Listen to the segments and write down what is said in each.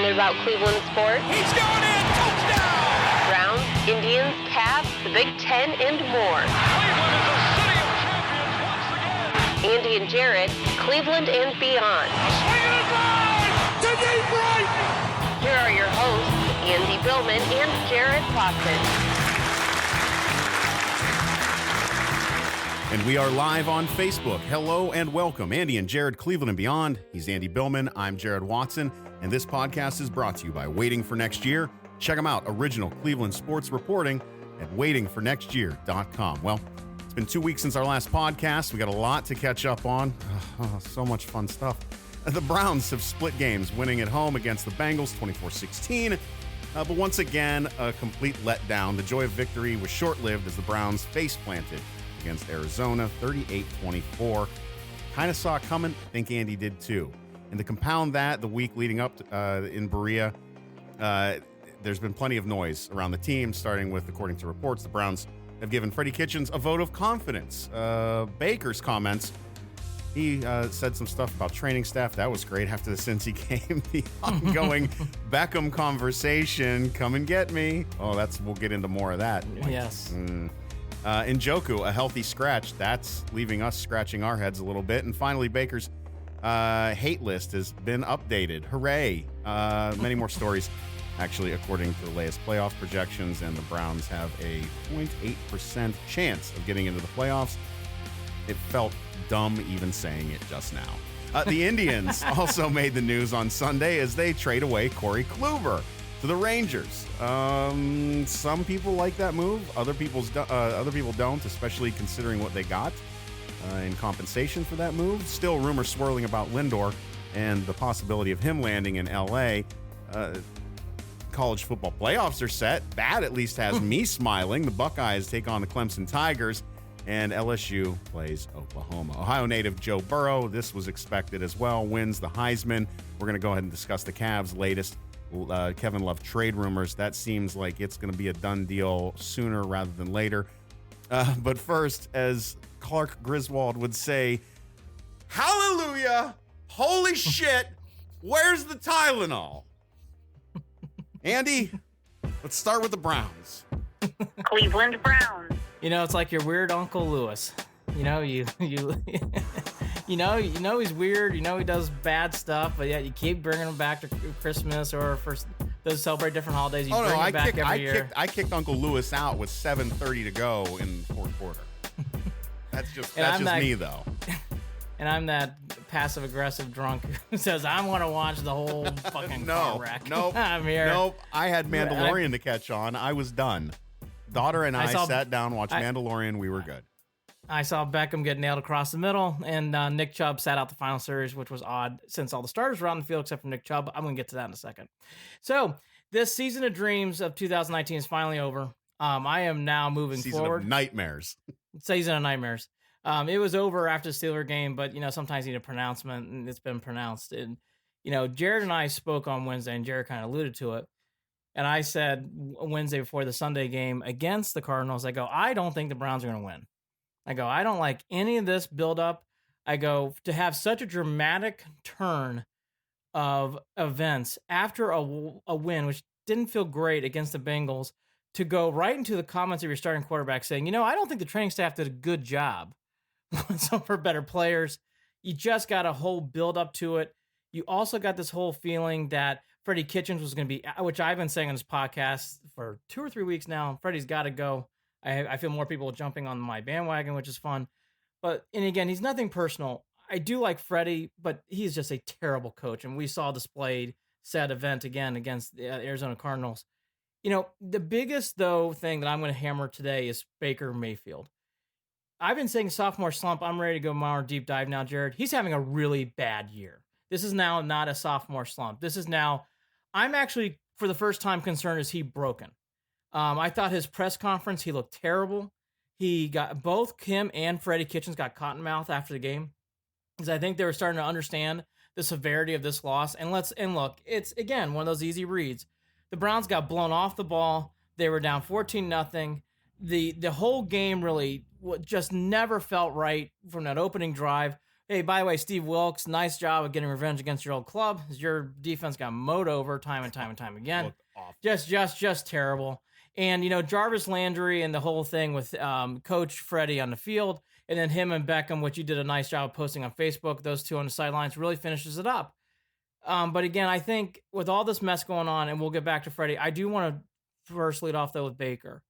passionate about Cleveland sports. He's going in! Touchdown! Browns, Indians, Cavs, the Big Ten, and more. Cleveland is a city of champions once again! Andy and Jarid, Cleveland and beyond. A swing and a drive! To deep right! Here are your hosts, Andy Billman and Jarid Watson. And we are live on Facebook. Hello and welcome. Andy and Jarid, Cleveland and beyond. He's Andy Billman. I'm Jarid Watson. And this podcast is brought to you by Waiting for Next Year. Check them out, original Cleveland sports reporting at waitingfornextyear.com. Well, it's been 2 weeks since our last podcast. We got a lot to catch up on. So much fun stuff. The Browns have split games, winning at home against the Bengals 24-16. But once again, a complete letdown. The joy of victory was short-lived as the Browns face-planted against Arizona, 38-24. Kind of saw it coming. I think Andy did too. And to compound that, the week leading up to, in Berea, there's been plenty of noise around the team, starting with, according to reports, the Browns have given Freddie Kitchens a vote of confidence. Baker's comments, he said some stuff about training staff. That was great after the Cincy game. The ongoing Beckham conversation, come and get me. Oh, we'll get into more of that. Yes. Njoku, a healthy scratch. That's leaving us scratching our heads a little bit. And finally, Baker's hate list has been updated. Hooray. Many more stories, actually, according to the latest playoff projections, and the Browns have a 0.8% chance of getting into the playoffs. It felt dumb even saying it just now. The Indians also made the news on Sunday as they trade away Corey Kluber to the Rangers. Some people like that move. Other people don't, especially considering what they got in compensation for that move. Still rumors swirling about Lindor and the possibility of him landing in L.A. College football playoffs are set. That at least has me smiling. The Buckeyes take on the Clemson Tigers, and LSU plays Oklahoma. Ohio native Joe Burrow, this was expected as well, wins the Heisman. We're going to go ahead and discuss the Cavs' latest Kevin Love trade rumors. That seems like it's going to be a done deal sooner rather than later. But first, as Clark Griswold would say, hallelujah, holy shit, where's the Tylenol? Andy, let's start with the Browns. Cleveland Browns. You know, it's like your weird Uncle Lewis. You know, you know he's weird. You know he does bad stuff, but yet you keep bringing him back to Christmas or for those celebrate different holidays. You bring him back every year. I kicked Uncle Lewis out with 7:30 to go in the fourth quarter. That's just me though. And I'm that passive aggressive drunk who says I want to watch the whole fucking car wreck. Nope. I'm here. Nope. I had Mandalorian to catch on. I was done. Daughter and I sat down, watched Mandalorian. We were good. I saw Beckham get nailed across the middle, and Nick Chubb sat out the final series, which was odd since all the starters were out in the field except for Nick Chubb. I'm going to get to that in a second. So this season of dreams of 2019 is finally over. I am now moving forward. Season of nightmares. Season of nightmares. It was over after the Steeler game, but, sometimes you need a pronouncement, and it's been pronounced. And, Jared and I spoke on Wednesday, and Jared kind of alluded to it. And I said Wednesday before the Sunday game against the Cardinals, I go, I don't think the Browns are going to win. I go, I don't like any of this buildup. I go, to have such a dramatic turn of events after a win, which didn't feel great against the Bengals, to go right into the comments of your starting quarterback saying, I don't think the training staff did a good job. Some for better players. You just got a whole build up to it. You also got this whole feeling that Freddie Kitchens was going to be, which I've been saying on this podcast for 2 or 3 weeks now. Freddie's got to go. I feel more people jumping on my bandwagon, which is fun. But, and again, he's nothing personal. I do like Freddie, but he's just a terrible coach. And we saw displayed said event again against the Arizona Cardinals. The biggest, though, thing that I'm going to hammer today is Baker Mayfield. I've been saying sophomore slump. I'm ready to go more deep dive now, Jared. He's having a really bad year. This is now not a sophomore slump. This is now, I'm actually, for the first time, concerned, is he broken? I thought his press conference, he looked terrible. He got, both him and Freddie Kitchens got cottonmouth after the game, because I think they were starting to understand the severity of this loss. And look, it's, again, one of those easy reads. The Browns got blown off the ball. They were down 14-0. The whole game really just never felt right from that opening drive. Hey, by the way, Steve Wilkes, nice job of getting revenge against your old club. Your defense got mowed over time and time again. Looked awful. Just terrible. And, Jarvis Landry and the whole thing with Coach Freddie on the field, and then him and Beckham, which you did a nice job of posting on Facebook, those two on the sidelines, really finishes it up. But again, I think with all this mess going on, and we'll get back to Freddie, I do want to first lead off, though, with Baker.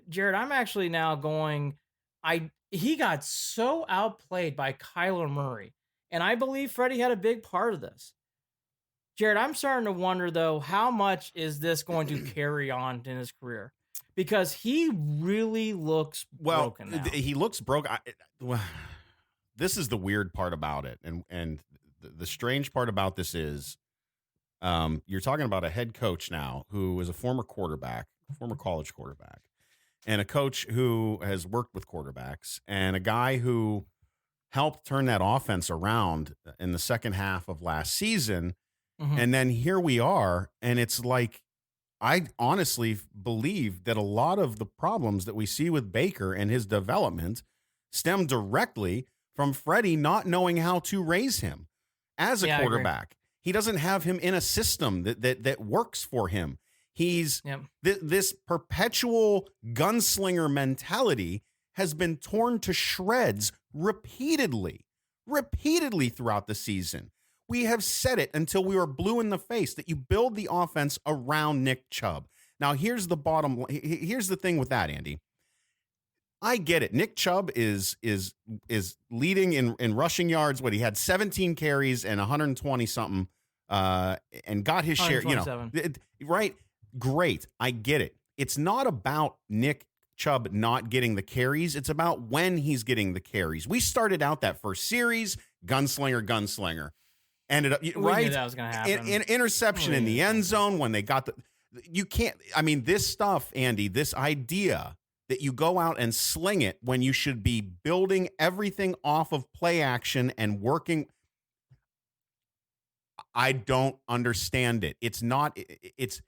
Jared, I'm actually now going... He got so outplayed by Kyler Murray, and I believe Freddie had a big part of this. Jared, I'm starting to wonder, though, how much is this going to carry on in his career? Because he really looks broken now. He looks broken. This is the weird part about it, and the strange part about this is you're talking about a head coach now who is a former college quarterback, and a coach who has worked with quarterbacks, and a guy who helped turn that offense around in the second half of last season. Mm-hmm. And then here we are, and it's like, I honestly believe that a lot of the problems that we see with Baker and his development stem directly from Freddie not knowing how to raise him as a quarterback. He doesn't have him in a system that works for him. He's this perpetual gunslinger mentality has been torn to shreds repeatedly throughout the season. We have said it until we were blue in the face that you build the offense around Nick Chubb. Now, here's the thing with that, Andy. I get it. Nick Chubb is leading in rushing yards. He had 17 carries and 120 something, and got his share. Right? Great. I get it. It's not about Nick Chubb not getting the carries. It's about when he's getting the carries. We started out that first series, gunslinger. Ended up right. Knew that was going to happen. Interception in the end zone when they got you can't. I mean, this stuff, Andy. This idea that you go out and sling it when you should be building everything off of play action and working. I don't understand it. It's not. It's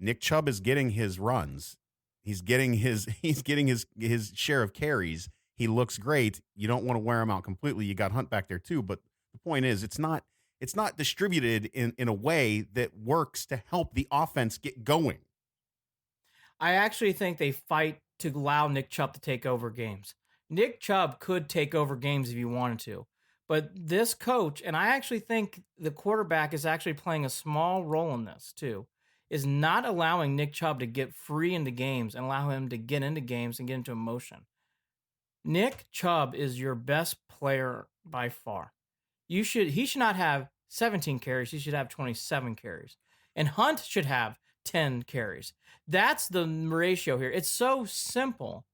Nick Chubb is getting his runs. He's getting his share of carries. He looks great. You don't want to wear him out completely. You got Hunt back there too, but the point is it's not distributed in a way that works to help the offense get going. I actually think they fight to allow Nick Chubb to take over games. Nick Chubb could take over games if he wanted to, but this coach, and I actually think the quarterback is actually playing a small role in this too, is not allowing Nick Chubb to get free into games and allow him to get into games and get into emotion. Nick Chubb is your best player by far. He should not have 17 carries. He should have 27 carries. And Hunt should have 10 carries. That's the ratio here. It's so simple.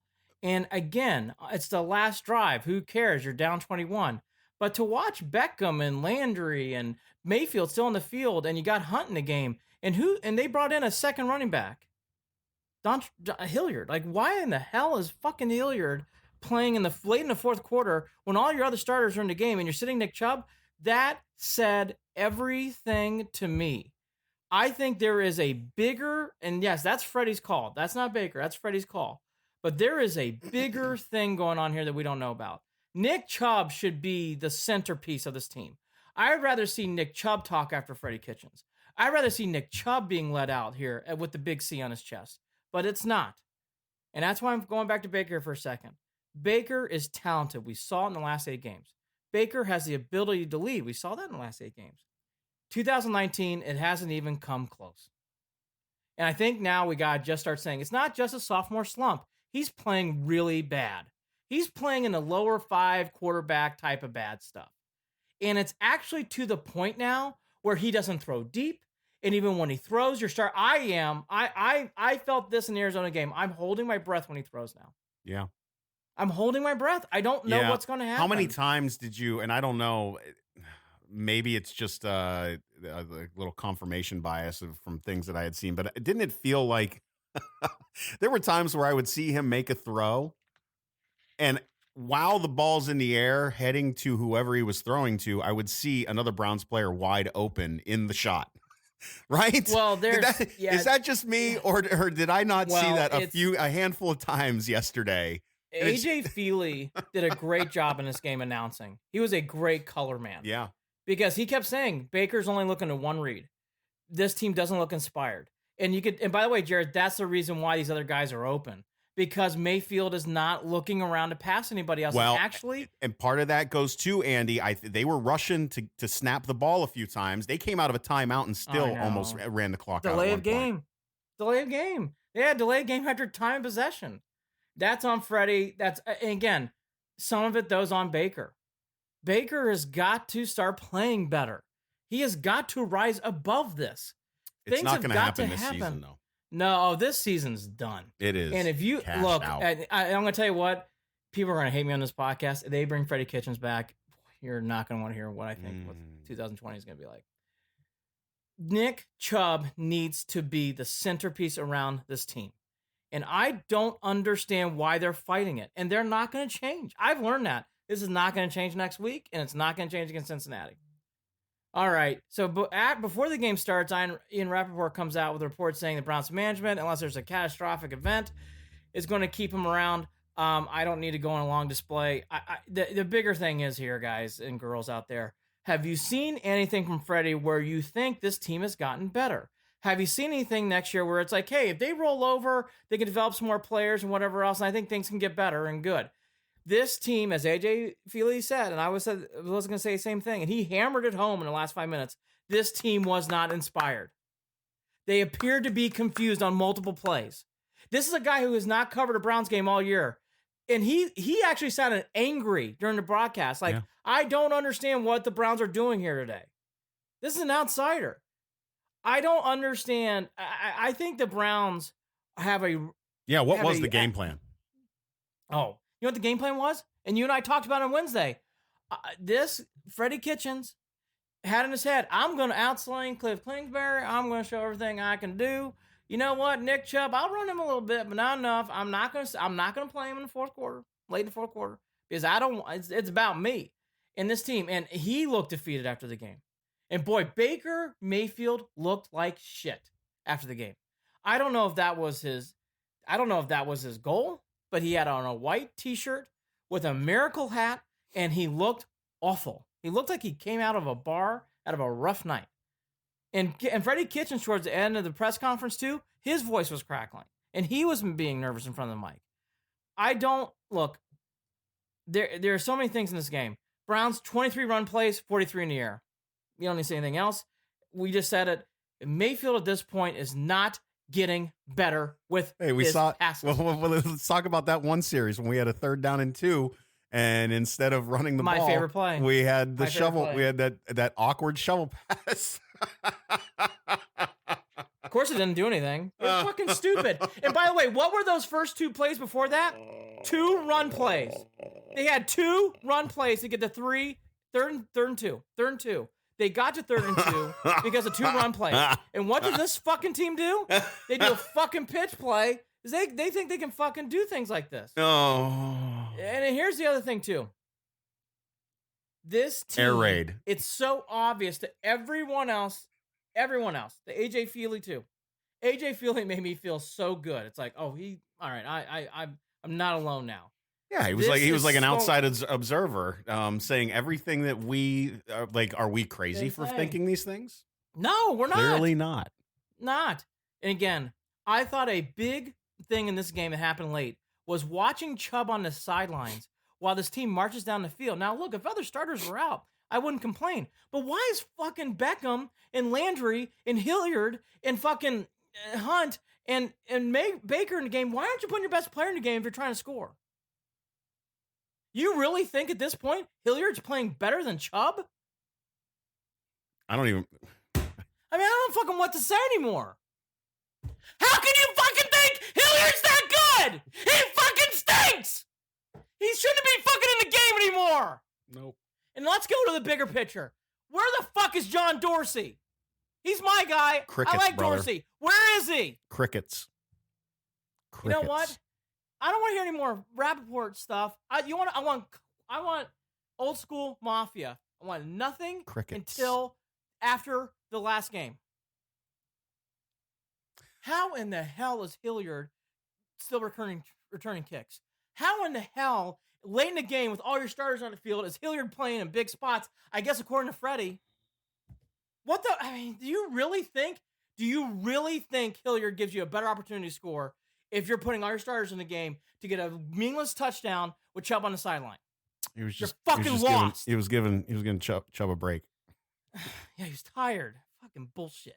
And again, it's the last drive. Who cares? You're down 21. But to watch Beckham and Landry and Mayfield still in the field, and you got Hunt in the game, and they brought in a second running back, Hilliard. Like, why in the hell is fucking Hilliard playing late in the fourth quarter when all your other starters are in the game and you're sitting Nick Chubb? That said everything to me. I think there is a bigger, and yes, that's Freddie's call. That's not Baker. That's Freddie's call. But there is a bigger thing going on here that we don't know about. Nick Chubb should be the centerpiece of this team. I'd rather see Nick Chubb talk after Freddie Kitchens. I'd rather see Nick Chubb being let out here with the big C on his chest. But it's not. And that's why I'm going back to Baker for a second. Baker is talented. We saw it in the last 8 games. Baker has the ability to lead. We saw that in the last 8 games. 2019, it hasn't even come close. And I think now we got to just start saying it's not just a sophomore slump. He's playing really bad. He's playing in the lower 5 quarterback type of bad stuff. And it's actually to the point now where he doesn't throw deep. And even when he throws, I felt this in the Arizona game. I'm holding my breath when he throws now. Yeah. I'm holding my breath. I don't know what's going to happen. How many times did you, and I don't know, maybe it's just a little confirmation bias from things that I had seen, but didn't it feel like there were times where I would see him make a throw, and while the ball's in the air heading to whoever he was throwing to, I would see another Browns player wide open in the shot. Right? Well, is that just me, or did I not see that a handful of times yesterday? AJ Feely did a great job in this game announcing. He was a great color man. Yeah. Because he kept saying Baker's only looking to one read. This team doesn't look inspired. And by the way, Jared, that's the reason why these other guys are open. Because Mayfield is not looking around to pass anybody else. Well, and part of that goes to Andy. They were rushing to snap the ball a few times. They came out of a timeout and still almost ran the clock out. Delay of game. They had delayed game after time of possession. That's on Freddie. And again, some of it those on Baker. Baker has got to start playing better. He has got to rise above this. It's not going to happen this season, though. No, this season's done. It is. And if you look, I'm going to tell you what, people are going to hate me on this podcast. If they bring Freddie Kitchens back, you're not going to want to hear what I think what 2020 is going to be like. Nick Chubb needs to be the centerpiece around this team. And I don't understand why they're fighting it. And they're not going to change. I've learned that. This is not going to change next week, and it's not going to change against Cincinnati. All right, so before the game starts, Ian Rappaport comes out with a report saying the Browns management, unless there's a catastrophic event, is going to keep him around. I don't need to go on a long display. The bigger thing is here, guys and girls out there, have you seen anything from Freddie where you think this team has gotten better? Have you seen anything next year where it's like, hey, if they roll over, they can develop some more players and whatever else, and I think things can get better and good. This team, as AJ Feely said, and I was going to say the same thing, and he hammered it home in the last 5 minutes, this team was not inspired. They appeared to be confused on multiple plays. This is a guy who has not covered a Browns game all year, and he actually sounded angry during the broadcast. Like, I don't understand what the Browns are doing here today. This is an outsider. I don't understand. I think the Browns have a... Yeah, what was the game plan? Oh, you know what the game plan was? And you and I talked about it on Wednesday. This Freddie Kitchens had in his head, I'm going to outslang Cliff Kingsbury. I'm going to show everything I can do. You know what, Nick Chubb, I'll run him a little bit, but not enough. I'm not going to play him in the fourth quarter, late in the fourth quarter, because it's about me and this team. And he looked defeated after the game. And boy, Baker Mayfield looked like shit after the game. I don't know if that was his goal, but he had on a white t-shirt with a miracle hat, and he looked awful. He looked like he came out of a bar, out of a rough night. And Freddie Kitchens, towards the end of the press conference too, his voice was crackling, and he was being nervous in front of the mic. There are so many things in this game. Browns, 23 run plays, 43 in the air. You don't need to say anything else. We just said it. Mayfield at this point is not getting better with passes. Well, let's talk about that one series when we had a 3rd down and 2, and instead of running the ball, my favorite play, we had the shovel. We had that awkward shovel pass. Of course, it didn't do anything. It was fucking stupid. And by the way, what were those first 2 plays before that? 2 run plays. They had 2 run plays to get to third and two. They got to 3rd and 2 because of 2 run plays. And what does this fucking team do? They do a fucking pitch play. They think they can fucking do things like this. Oh. And here's the other thing, too. This team, air raid. It's so obvious to everyone else, the AJ Feely, too. AJ Feely made me feel so good. It's like, all right, I'm not alone now. Yeah, he was like an outside observer, saying everything that we are we crazy for thinking these things? No, we're not. Clearly not. Not. And again, I thought a big thing in this game that happened late was watching Chubb on the sidelines while this team marches down the field. Now, look, if other starters were out, I wouldn't complain. But why is fucking Beckham and Landry and Hilliard and fucking Hunt and Baker in the game? Why aren't you putting your best player in the game if you're trying to score? You really think at this point Hilliard's playing better than Chubb? I don't don't fucking what to say anymore. How can you fucking think Hilliard's that good? He fucking stinks! He shouldn't be fucking in the game anymore! Nope. And let's go to the bigger picture. Where the fuck is John Dorsey? He's my guy. Crickets, I like brother. Dorsey. Where is he? Crickets. You know what? I don't want to hear any more Rappaport stuff. I want old school mafia. I want nothing until after the last game. How in the hell is Hilliard still returning kicks? How in the hell, late in the game with all your starters on the field, is Hilliard playing in big spots? I guess according to Freddie. Do you really think Hilliard gives you a better opportunity to score if you're putting all your starters in the game to get a meaningless touchdown with Chubb on the sideline? He was just lost. He was giving Chubb a break. Yeah, he was tired. Fucking bullshit.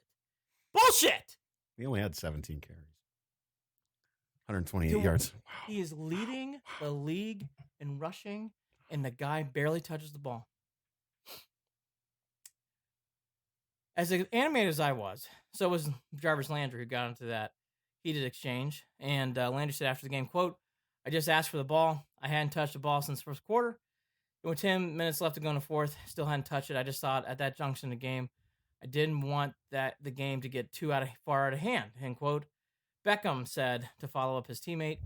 He only had 17 carries. 128 yards. Wow. He is leading the league in rushing, and the guy barely touches the ball. As animated as I was, so was Jarvis Landry, who got into that heated exchange. And Landry said after the game, quote, "I just asked for the ball. I hadn't touched the ball since the first quarter. With 10 minutes left to go in the fourth, still hadn't touched it. I just thought at that junction in the game, I didn't want the game to get far out of hand," end quote. Beckham said to follow up his teammate,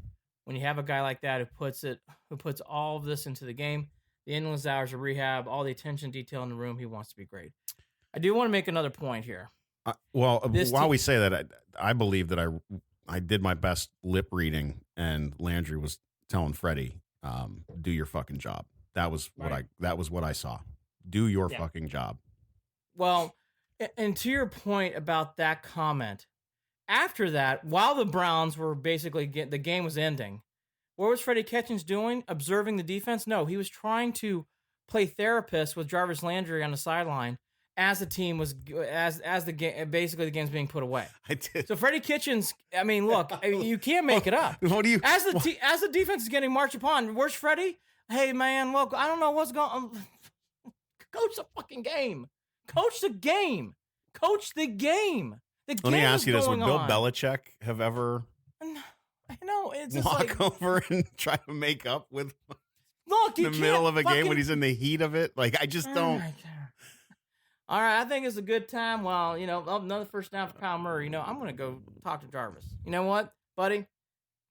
"When you have a guy like that who puts all of this into the game, the endless hours of rehab, all the attention detail in the room, he wants to be great." I do want to make another point here. While we say that, I believe that I did my best lip reading, and Landry was telling Freddie, "Do your fucking job." That was what I saw. Do your fucking job. Well, and to your point about that comment, after that, while the Browns were basically the game was ending, what was Freddie Kitchens doing? Observing the defense? No, he was trying to play therapist with Jarvis Landry on the sideline as the team was as the game basically the game's being put away. I did. So Freddie Kitchens, you can't make it up. What do you as the defense is getting marched upon? Where's Freddie? Hey man, look, I don't know what's going on. Coach the fucking game. Coach the game. Let me ask you this: would Bill Belichick have ever? I know it's just walk over and try to make up with in the middle of a game when he's in the heat of it? Like, I just don't. All right, I think it's a good time. Well, another first down for Kyle Murray. I'm going to go talk to Jarvis. You know what, buddy?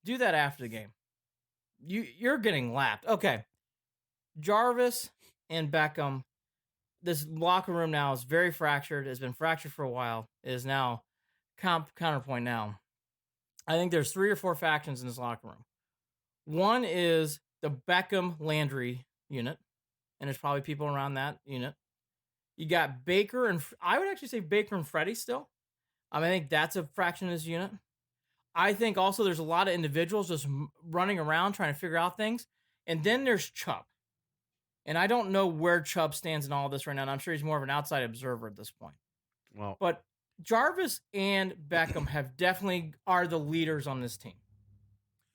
Do that after the game. You're getting lapped. Okay. Jarvis and Beckham, this locker room now is very fractured. It's been fractured for a while. It is now counterpoint now. I think there's 3 or 4 factions in this locker room. One is the Beckham-Landry unit, and there's probably people around that unit. You got Baker, and I would actually say Baker and Freddie still. I think that's a fraction of this unit. I think also there's a lot of individuals just running around trying to figure out things. And then there's Chubb. And I don't know where Chubb stands in all of this right now. And I'm sure he's more of an outside observer at this point. Well, but Jarvis and Beckham definitely are the leaders on this team.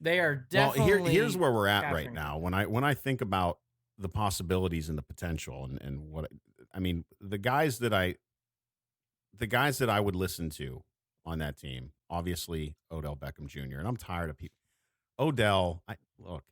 They are definitely. Well, here's where we're at right now. When I think about the possibilities and the potential and what the guys that I would listen to on that team, obviously Odell Beckham Jr. And I'm tired of people. Odell, look,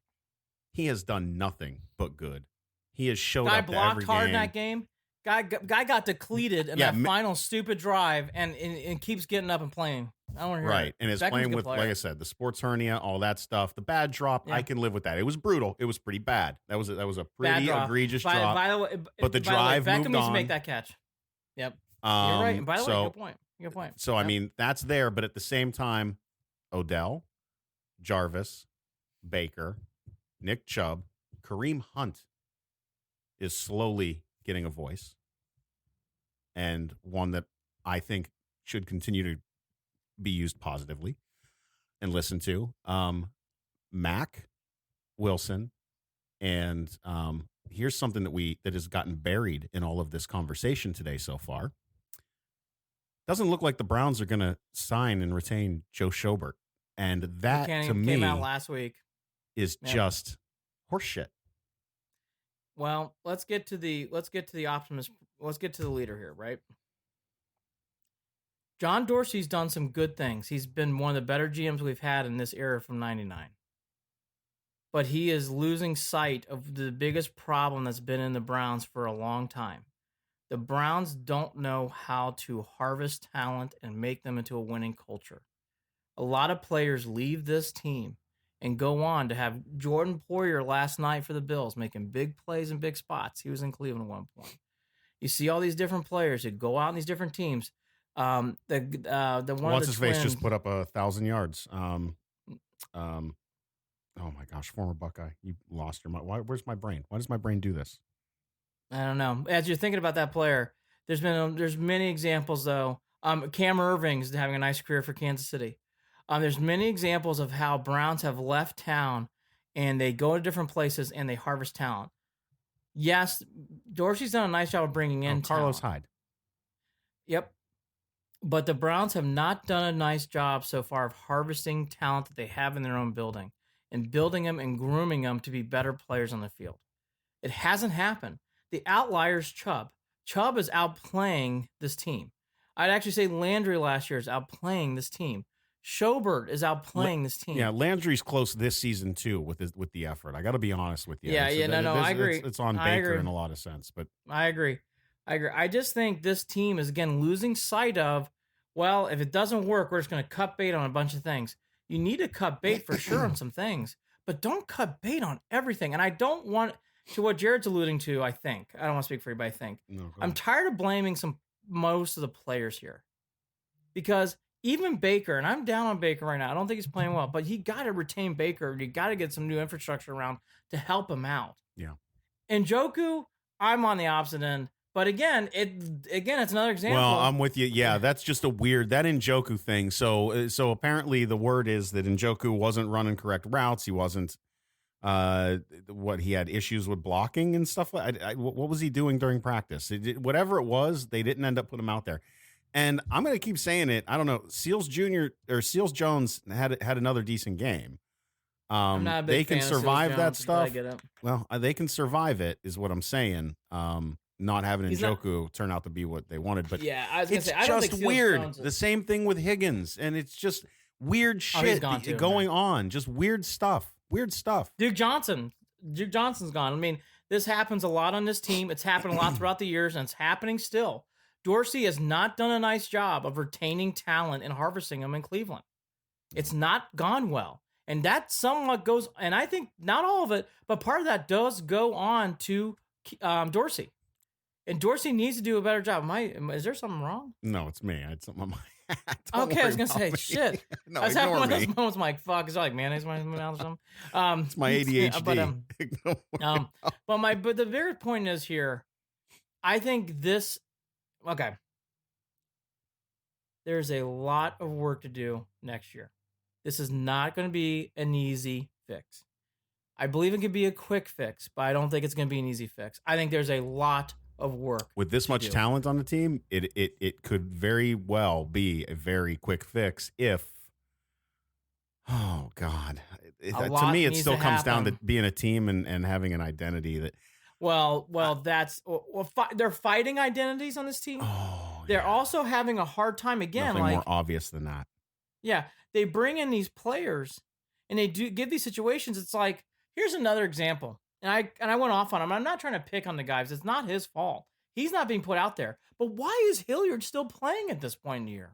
he has done nothing but good. He has showed up to every game. Guy blocked hard in that game. Guy got depleted in that final stupid drive and keeps getting up and playing. I don't want to hear right. And is playing with, like I said, the sports hernia, all that stuff. The bad drop, I can live with that. It was brutal. It was pretty bad. That was a pretty egregious drop. By the way, but the drive Beckham moved needs on. to make that catch. Yep. You're right. And by the way, good point. So, yep. That's there. But at the same time, Odell, Jarvis, Baker, Nick Chubb, Kareem Hunt is slowly getting a voice, and one that I think should continue to be used positively and listened to. Mac Wilson, and here's something that has gotten buried in all of this conversation today so far. Doesn't look like the Browns are going to sign and retain Joe Schobert, and that to me came out last week is just horseshit. Well, let's get to the optimist. Let's get to the leader here, right? John Dorsey's done some good things. He's been one of the better GMs we've had in this era from '99. But he is losing sight of the biggest problem that's been in the Browns for a long time. The Browns don't know how to harvest talent and make them into a winning culture. A lot of players leave this team and go on to have Jordan Poyer last night for the Bills, making big plays in big spots. He was in Cleveland at one point. You see all these different players that go out in these different teams. The one What's of his the twins, face just put up 1,000 yards. Oh my gosh, former Buckeye, you lost your mind. Where's my brain? Why does my brain do this? I don't know. As you're thinking about that player, there's many examples though. Cam Irving's having a nice career for Kansas City. There's many examples of how Browns have left town and they go to different places and they harvest talent. Yes, Dorsey's done a nice job of bringing in Carlos talent. Hyde. Yep. But the Browns have not done a nice job so far of harvesting talent that they have in their own building and building them and grooming them to be better players on the field. It hasn't happened. The outlier's Chubb. Chubb is outplaying this team. I'd actually say Landry last year is outplaying this team. Schobert is outplaying this team. Yeah, Landry's close this season too with the effort. I got to be honest with you. Yeah, I agree. It's on Baker in a lot of sense, but I agree. I just think this team is again losing sight of, well, if it doesn't work, we're just going to cut bait on a bunch of things. You need to cut bait for sure on some things, but don't cut bait on everything. And I don't want to what Jared's alluding to. I don't want to speak for you, but I think I'm tired of blaming most of the players here, because even Baker, and I'm down on Baker right now. I don't think he's playing well, but you got to retain Baker. You got to get some new infrastructure around to help him out. Yeah. And Njoku, I'm on the opposite end. But again, it's another example. Well, I'm with you. Yeah, that's just that Njoku thing. So apparently the word is that Njoku wasn't running correct routes. He wasn't. He had issues with blocking and stuff. What was he doing during practice? Whatever it was, they didn't end up putting him out there. And I'm going to keep saying it. I don't know. Seals Jones had another decent game. They can survive that stuff. Well, they can survive it, is what I'm saying. Not having Njoku turn out to be what they wanted, but yeah, I was gonna say, I don't think just Seals weird. Jones is... The same thing with Higgins, and it's just weird shit going on. Just weird stuff. Weird stuff. Duke Johnson's gone. I mean, this happens a lot on this team. It's happened a lot throughout the years, and it's happening still. Dorsey has not done a nice job of retaining talent and harvesting them in Cleveland. It's not gone well. And that somewhat goes, and I think not all of it, but part of that does go on to Dorsey. And Dorsey needs to do a better job. Is there something wrong? No, it's me. I had something on my hat. Okay, I was going to say, shit. No, I was having one of those me. moments, I'm like, fuck, is it like mayonnaise in my mouth or something? It's my ADHD. But the bigger point is here, I think there's a lot of work to do next year. This is not going to be an easy fix. I believe it could be a quick fix, but I don't think it's going to be an easy fix. I think there's a lot of work. With this much talent on the team, it could very well be a very quick fix if, oh God. To me, it still comes down to being a team and having an identity that. They're fighting identities on this team. They're also having a hard time again. Nothing more obvious than that. Yeah, they bring in these players and they do give these situations. It's like, here's another example. And I went off on him. I'm not trying to pick on the guys. It's not his fault. He's not being put out there. But why is Hilliard still playing at this point in the year?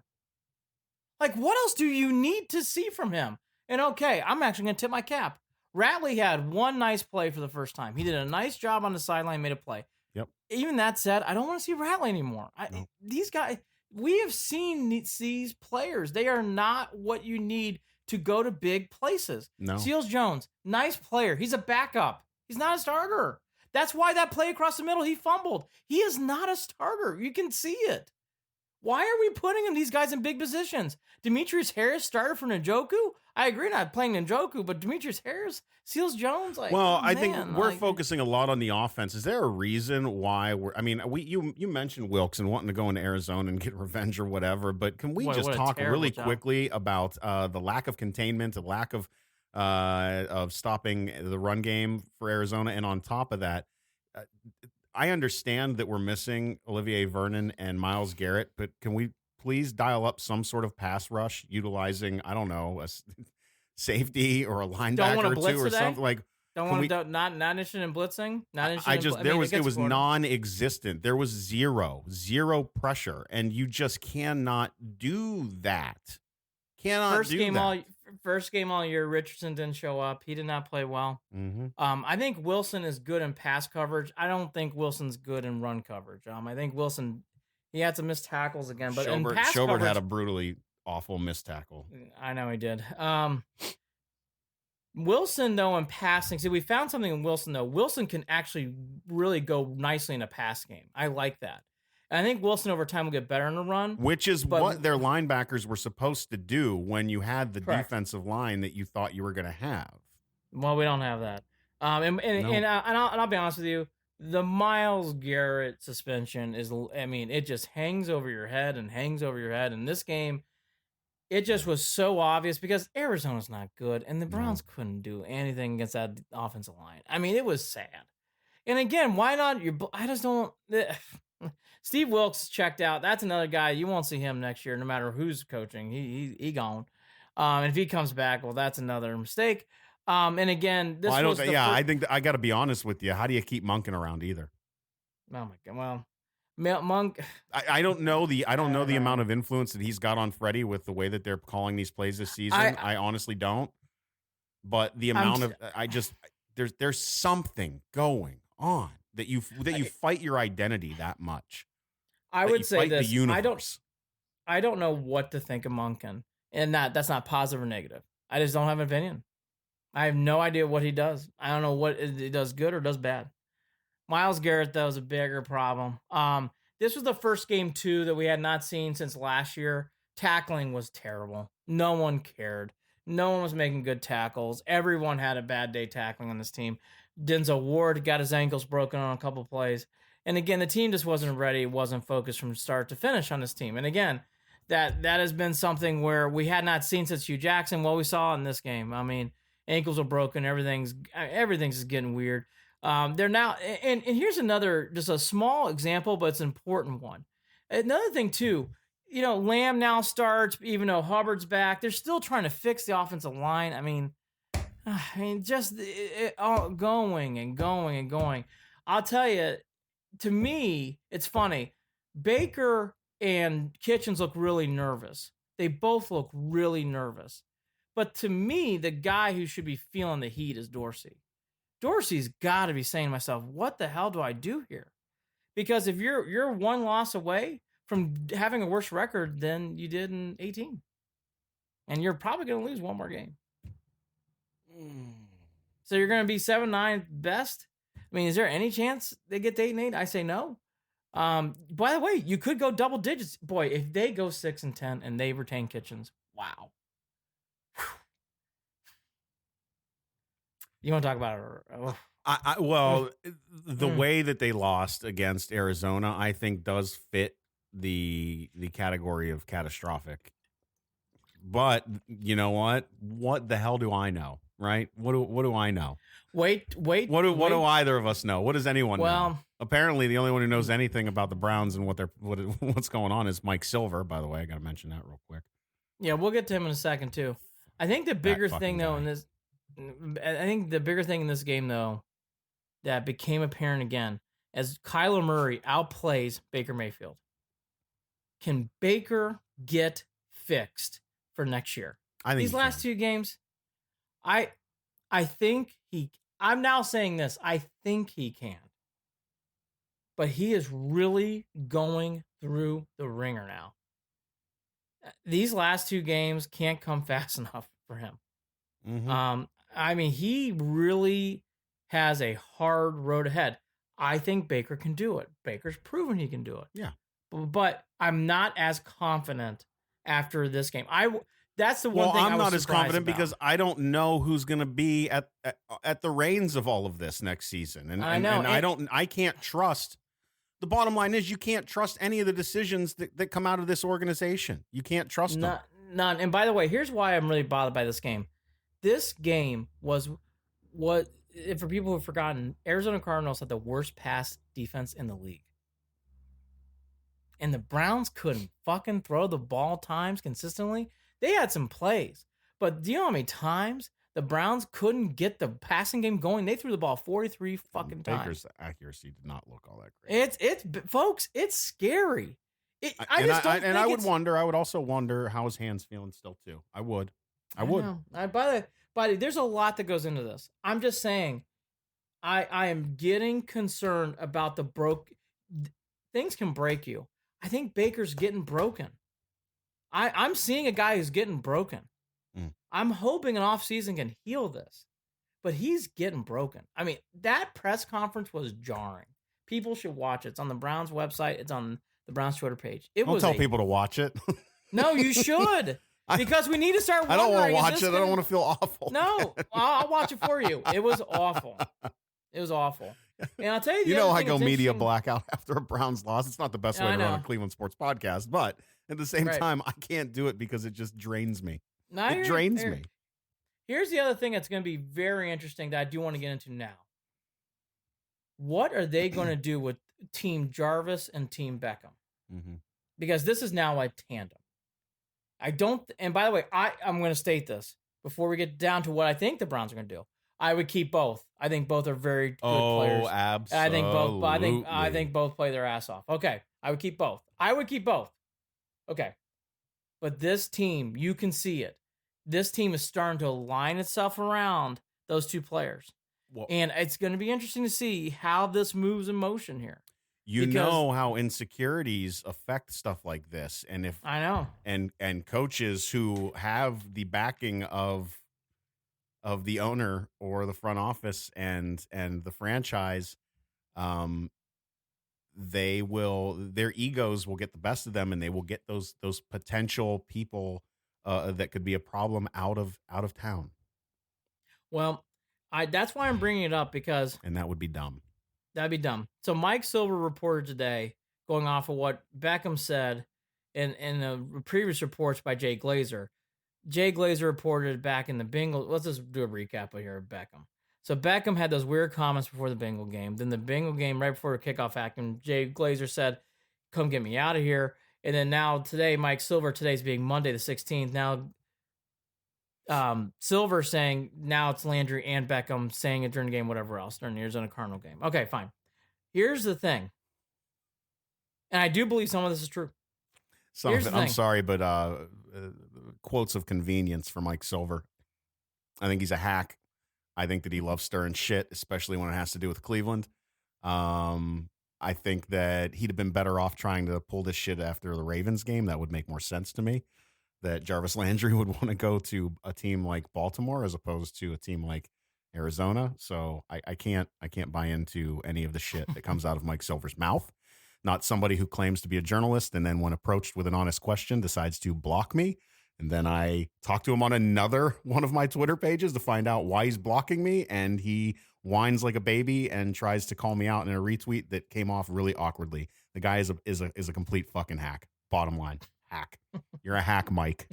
Like, what else do you need to see from him? And okay, I'm actually going to tip my cap. Ratley had one nice play for the first time. He did a nice job on the sideline, made a play. Yep. Even that said, I don't want to see Ratley anymore. No. These guys, we have seen these players. They are not what you need to go to big places. No. Seals Jones, nice player. He's a backup. He's not a starter. That's why that play across the middle, he fumbled. He is not a starter. You can see it. Why are we putting these guys in big positions? Demetrius Harris started for Njoku? I agree not playing Njoku, but Demetrius Harris, Seals Jones, I think we're focusing a lot on the offense. Is there a reason why you mentioned Wilkes and wanting to go into Arizona and get revenge or whatever, but can we just talk really quickly about the lack of containment, the lack of stopping the run game for Arizona, and on top of that, I understand that we're missing Olivier Vernon and Myles Garrett, but can we please dial up some sort of pass rush utilizing, I don't know, a safety or a linebacker or two or something like? Not interested in blitzing. It was non-existent. There was zero pressure, and you just cannot do that. First game all year, Richardson didn't show up. He did not play well. Mm-hmm. I think Wilson is good in pass coverage. I don't think Wilson's good in run coverage. I think Wilson, he had some missed tackles again, but in pass coverage, had a brutally awful missed tackle. I know he did. Wilson, though, in passing, see, we found something in Wilson, though. Wilson can actually really go nicely in a pass game. I like that. And I think Wilson over time will get better in the run. Which is what their linebackers were supposed to do when you had the defensive line that you thought you were going to have. Well, we don't have that. And I'll be honest with you, the Myles Garrett suspension is, I mean, it just hangs over your head and hangs over your head. In this game, it just was so obvious because Arizona's not good, and the Browns couldn't do anything against that offensive line. I mean, it was sad. And again, why not? I just don't. Steve Wilkes checked out. That's another guy. You won't see him next year, no matter who's coaching. He gone. And if he comes back, well, that's another mistake. And again, this I think I got to be honest with you. How do you keep Monken around either? Oh my God. Well, Monk. I don't know the amount of influence that he's got on Freddie with the way that they're calling these plays this season. I honestly don't. But the amount there's something going on that you fight your identity that much. I would say this. The universe. I don't know what to think of Monken, and that's not positive or negative. I just don't have an opinion. I have no idea what he does. I don't know what he does good or does bad. Myles Garrett, though, is a bigger problem. This was the first game, too, that we had not seen since last year. Tackling was terrible. No one cared. No one was making good tackles. Everyone had a bad day tackling on this team. Denzel Ward got his ankles broken on a couple plays. And again, the team just wasn't ready, wasn't focused from start to finish on this team. And again, that has been something where we had not seen since Hugh Jackson. What we saw in this game, I mean, ankles are broken. Everything's just getting weird. They're now, and here's another, just a small example, but it's an important one. Another thing too, Lamb now starts, even though Hubbard's back. They're still trying to fix the offensive line. I mean, just all going and going and going. I'll tell you, to me, it's funny. Baker and Kitchens look really nervous. They both look really nervous. But to me, the guy who should be feeling the heat is Dorsey. Dorsey's got to be saying to myself, what the hell do I do here? Because if you're one loss away from having a worse record than you did in 18. And you're probably going to lose one more game. So you're going to be 7-9 best? I mean, is there any chance they get to 8-8? I say no. By the way, you could go double digits. Boy, if they go 6-10 and they retain Kitchens, wow. You want to talk about it? The way that they lost against Arizona, I think, does fit the category of catastrophic. But you know what? What the hell do I know, right? What do I know? Wait. What do either of us know? What does anyone know? Apparently, the only one who knows anything about the Browns and what's going on is Mike Silver. By the way, I got to mention that real quick. Yeah, we'll get to him in a second too. I think the bigger thing though in this. I think the bigger thing in this game, though, that became apparent again, as Kyler Murray outplays Baker Mayfield. Can Baker get fixed for next year? I think these last two games, I think I'm now saying this. I think he can. But he is really going through the ringer now. These last two games can't come fast enough for him. Mm-hmm. I mean, he really has a hard road ahead. I think Baker can do it. Baker's proven he can do it. Yeah. But I'm not as confident after this game. That's the one thing I'm not as confident about. because I don't know who's going to be at the reins of all of this next season. And I know. And I can't trust. The bottom line is you can't trust any of the decisions that come out of this organization. You can't trust them. None. And by the way, here's why I'm really bothered by this game. This game was for people who've forgotten, Arizona Cardinals had the worst pass defense in the league. And the Browns couldn't fucking throw the ball times consistently. They had some plays. But do you know how many times the Browns couldn't get the passing game going? They threw the ball 43 fucking times. Baker's accuracy did not look all that great. It's folks, it's scary. I would also wonder how his hand's feeling still too. I would. But there's a lot that goes into this. I'm just saying, I am getting concerned about things can break you. I think Baker's getting broken. I'm seeing a guy who's getting broken. I'm hoping an offseason can heal this, but he's getting broken. I mean, that press conference was jarring. People should watch it. It's on the Browns website. It's on the Browns Twitter page. Don't tell people to watch it. No, you should. Because we need to start wondering. I don't want to watch it. I don't want to feel awful. No, I'll watch it for you. It was awful. It was awful. And I'll tell you, you know, I go media blackout after a Browns loss. It's not the best way to run a Cleveland sports podcast, but at the same time, I can't do it because it just drains me. It drains me. Here's the other thing that's going to be very interesting that I do want to get into now. What are they going to do with Team Jarvis and Team Beckham? Mm-hmm. Because this is now a tandem. And by the way, I'm going to state this before we get down to what I think the Browns are going to do. I would keep both. I think both are very good players. Oh, absolutely. I think both play their ass off. Okay. I would keep both. Okay. But this team, you can see it. This team is starting to align itself around those two players. Well, and it's going to be interesting to see how this moves in motion here. You know how insecurities affect stuff like this. And if I know, and coaches who have the backing of the owner or the front office and the franchise, their egos will get the best of them, and they will get those potential people that could be a problem out of town. Well, that's why I'm bringing it up, because that would be dumb. That'd be dumb. So Mike Silver reported today, going off of what Beckham said in the previous reports by Jay Glazer. Jay Glazer reported back in the Bengals. Let's just do a recap here of Beckham. So Beckham had those weird comments before the Bengal game. Then the Bengal game, right before the kickoff act, and Jay Glazer said, "Come get me out of here." And then now today, Mike Silver, today's being Monday the 16th. Now, Silver saying now it's Landry and Beckham saying it during the game, whatever else, during the Arizona Cardinal game. Okay, fine. Here's the thing. And I do believe some of this is true. I'm sorry, but quotes of convenience for Mike Silver. I think he's a hack. I think that he loves stirring shit, especially when it has to do with Cleveland. I think that he'd have been better off trying to pull this shit after the Ravens game. That would make more sense to me. That Jarvis Landry would want to go to a team like Baltimore as opposed to a team like Arizona. So I can't buy into any of the shit that comes out of Mike Silver's mouth. Not somebody who claims to be a journalist and then when approached with an honest question decides to block me. And then I talk to him on another one of my Twitter pages to find out why he's blocking me. And he whines like a baby and tries to call me out in a retweet that came off really awkwardly. The guy is a complete fucking hack. Bottom line, hack. You're a hack, Mike.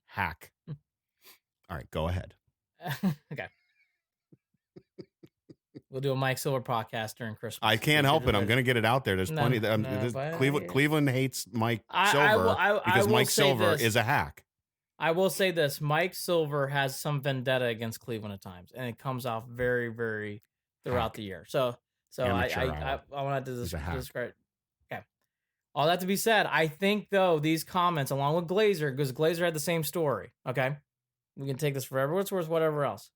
Hack. All right, go ahead. Okay. We'll do a Mike Silver podcast during Christmas. I can't help it. I'm going to get it out there. There's plenty. Cleveland hates Mike Silver because Mike Silver is a hack. I will say this. Mike Silver has some vendetta against Cleveland at times, and it comes off very, very throughout the year. So I wanted to describe. Okay. All that to be said, I think, though, these comments, along with Glazer, because Glazer had the same story, okay? We can take this forever, it's worth whatever else.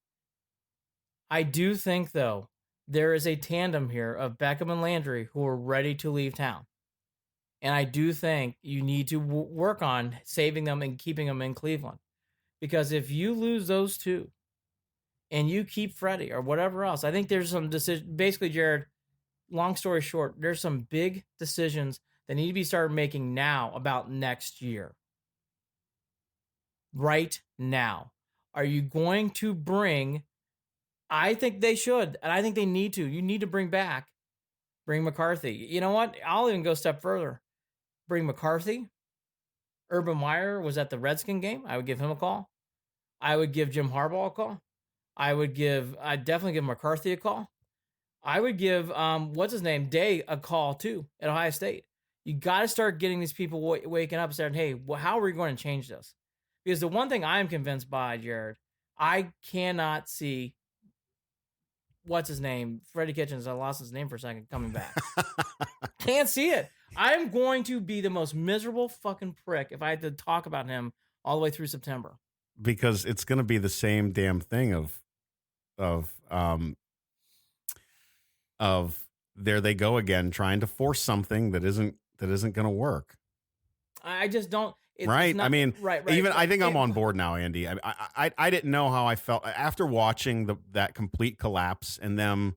I do think, though, there is a tandem here of Beckham and Landry who are ready to leave town. And I do think you need to work on saving them and keeping them in Cleveland. Because if you lose those two and you keep Freddie or whatever else, I think there's some decision. Basically, Jared, long story short, there's some big decisions that need to be started making now about next year. Right now. Are you going to bring... I think they should, and I think they need to. You need to bring McCarthy. You know what? I'll even go a step further. Bring McCarthy. Urban Meyer was at the Redskin game. I would give him a call. I would give Jim Harbaugh a call. I'd definitely give McCarthy a call. I would give, Day a call too at Ohio State. You got to start getting these people waking up and saying, hey, how are we going to change this? Because the one thing I'm convinced by, Jared, I cannot see Freddie Kitchens, I lost his name for a second, coming back. Can't see it. I'm going to be the most miserable fucking prick if I had to talk about him all the way through September. Because it's going to be the same damn thing of there they go again, trying to force something that isn't going to work. I just don't. Right. not, I mean, right. even I think I'm And- on board now, Andy. I didn't know how I felt after watching that complete collapse and them.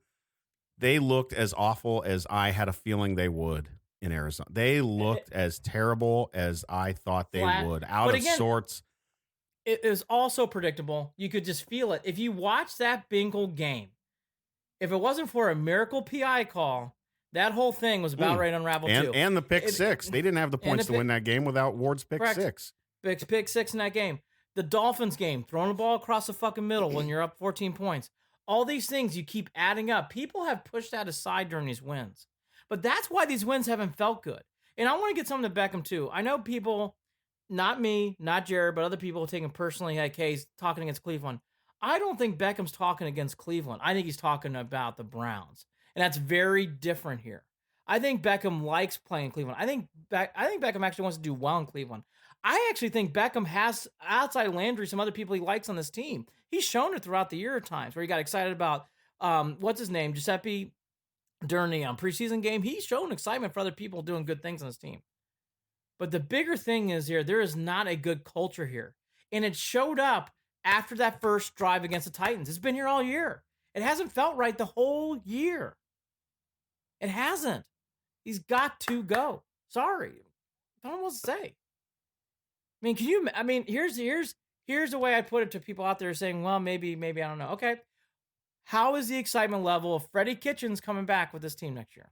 They looked as awful as I had a feeling they would in Arizona. They looked as terrible as I thought they Flat. would. Out But of again, sorts. It was also predictable. You could just feel it. If you watch that Bengal game, if it wasn't for a miracle PI call, that whole thing was about ready to unravel too. And the pick six. They didn't have the points to win that game without Ward's pick six. Pick six in that game. The Dolphins game, throwing the ball across the fucking middle when you're up 14 points. All these things you keep adding up. People have pushed that aside during these wins. But that's why these wins haven't felt good. And I want to get something to Beckham too. I know people, not me, not Jared, but other people taking personally, like, hey, he's talking against Cleveland. I don't think Beckham's talking against Cleveland. I think he's talking about the Browns. And that's very different here. I think Beckham likes playing Cleveland. I think Beckham actually wants to do well in Cleveland. I actually think Beckham has, outside of Landry, some other people he likes on this team. He's shown it throughout the year at times where he got excited about, what's his name, Giuseppe, during the preseason game. He's shown excitement for other people doing good things on his team. But the bigger thing is here, there is not a good culture here. And it showed up after that first drive against the Titans. It's been here all year. It hasn't felt right the whole year. It hasn't. He's got to go. Sorry. I don't know what to say. I mean, here's the way I put it to people out there saying, well, maybe, I don't know. Okay. How is the excitement level of Freddie Kitchens coming back with this team next year?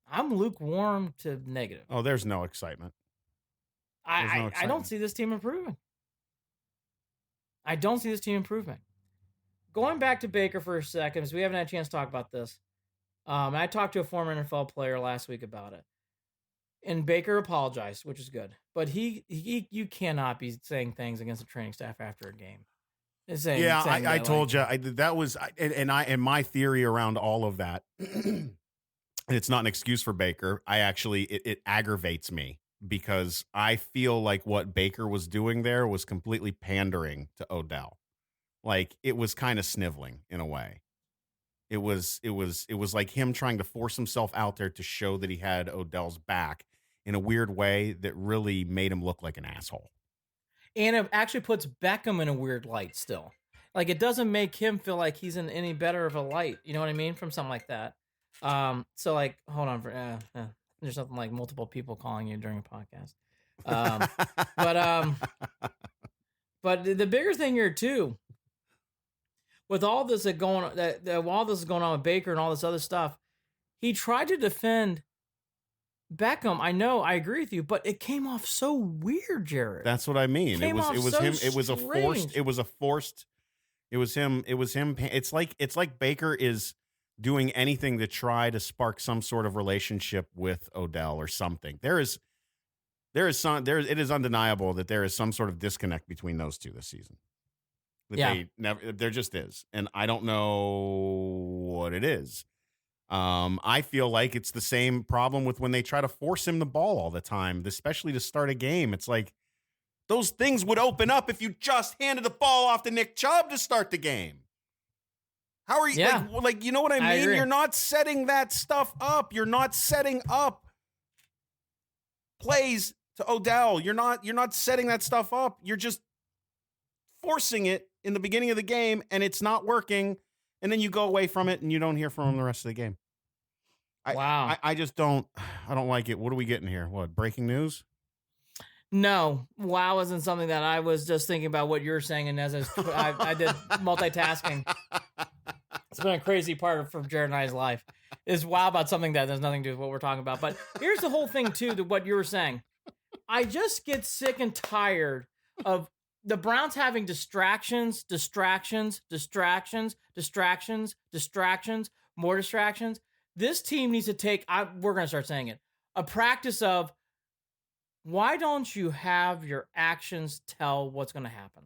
I'm lukewarm to negative. Oh, there's no excitement. I don't see this team improving. Going back to Baker for a second, because we haven't had a chance to talk about this. I talked to a former NFL player last week about it. And Baker apologized, which is good. But you cannot be saying things against the training staff after a game. I told you that was, and my theory around all of that. And it's not an excuse for Baker. It aggravates me because I feel like what Baker was doing there was completely pandering to Odell. Like it was kind of sniveling in a way. It was like him trying to force himself out there to show that he had Odell's back in a weird way that really made him look like an asshole. And it actually puts Beckham in a weird light still. Like it doesn't make him feel like he's in any better of a light. You know what I mean? From something like that. So like, hold on for, there's something like multiple people calling you during a podcast. But the bigger thing here too, with all this while this is going on with Baker and all this other stuff, he tried to defend Beckham. I know, I agree with you, but it came off so weird, Jared. That's what I mean. It was him. It's like Baker is doing anything to try to spark some sort of relationship with Odell or something. It is undeniable that there is some sort of disconnect between those two this season. There just is. And I don't know what it is. I feel like it's the same problem with when they try to force him the ball all the time, especially to start a game. It's like those things would open up if you just handed the ball off to Nick Chubb to start the game. How are you? Yeah. Like, you know what I mean? Agree. You're not setting that stuff up. You're not setting up plays to Odell. You're not setting that stuff up. You're just forcing it in the beginning of the game, and it's not working. And then you go away from it, and you don't hear from him the rest of the game. Wow. I just don't. I don't like it. What are we getting here? What, breaking news? No, wow isn't something that I was just thinking about what you're saying, and as I did multitasking. It's been a crazy part of Jared and I's life. Is wow about something that has nothing to do with what we're talking about. But here's the whole thing too, to what you were saying. I just get sick and tired of the Browns having distractions, more distractions. This team needs to take, we're going to start saying it, a practice of, why don't you have your actions tell what's going to happen?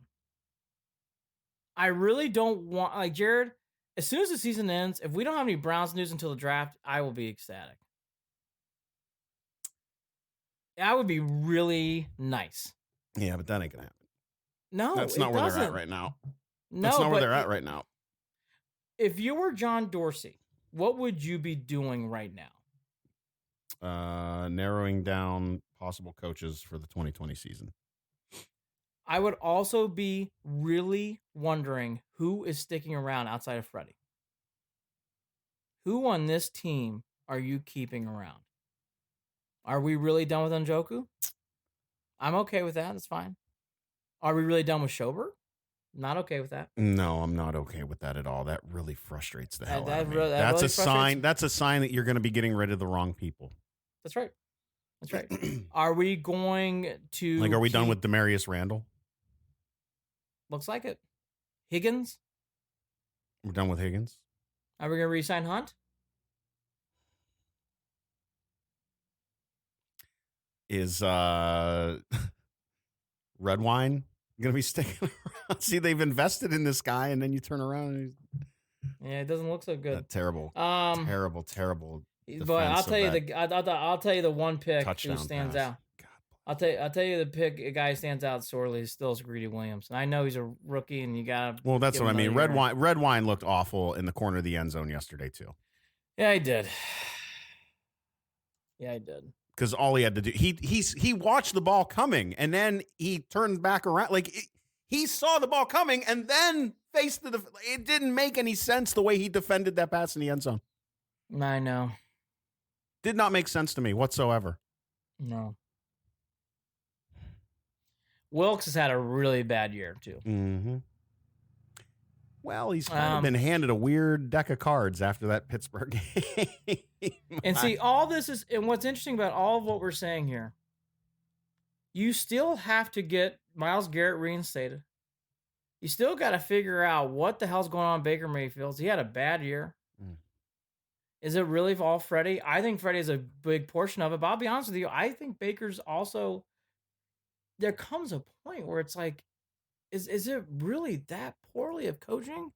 I really don't want, like Jared, as soon as the season ends, if we don't have any Browns news until the draft, I will be ecstatic. That would be really nice. Yeah, but that ain't going to happen. No, that's not where they're at right now. No, that's not where they're at right now. If you were John Dorsey, what would you be doing right now? narrowing down possible coaches for the 2020 season. I would also be really wondering who is sticking around outside of Freddie. Who on this team are you keeping around? Are we really done with Njoku? I'm okay with that. That's fine. Are we really done with Schobert? Not okay with that. No, I'm not okay with that at all. That really frustrates the hell out of me. That That's really a sign. That's a sign that you're going to be getting rid of the wrong people. That's right. That's right. Are we going to are we done with Demarius Randall? Looks like it. Higgins? We're done with Higgins. Are we going to re-sign Hunt? Is red wine going to be sticking around? See, they've invested in this guy, and then you turn around and yeah, it doesn't look so good. Terrible. But I'll tell you I'll tell you the one pick who stands out. I'll tell you the pick a guy stands out sorely is still Greedy Williams. And I know he's a rookie, and you got to. Well, that's what I mean. Red wine looked awful in the corner of the end zone yesterday too. Yeah, he did. Yeah, he did. Because all he had to do, he watched the ball coming, and then he turned back around. He saw the ball coming, and then faced the. It didn't make any sense the way he defended that pass in the end zone. I know. Did not make sense to me whatsoever. No. Wilkes has had a really bad year too. Mm-hmm. Well, he's kind of been handed a weird deck of cards after that Pittsburgh game. And see, all this is, and what's interesting about all of what we're saying here, you still have to get Myles Garrett reinstated. You still got to figure out what the hell's going on in Baker Mayfield. He had a bad year. Is it really all Freddie? I think Freddie is a big portion of it, but I'll be honest with you, I think Baker's also, there comes a point where it's like, is it really that poorly of coaching?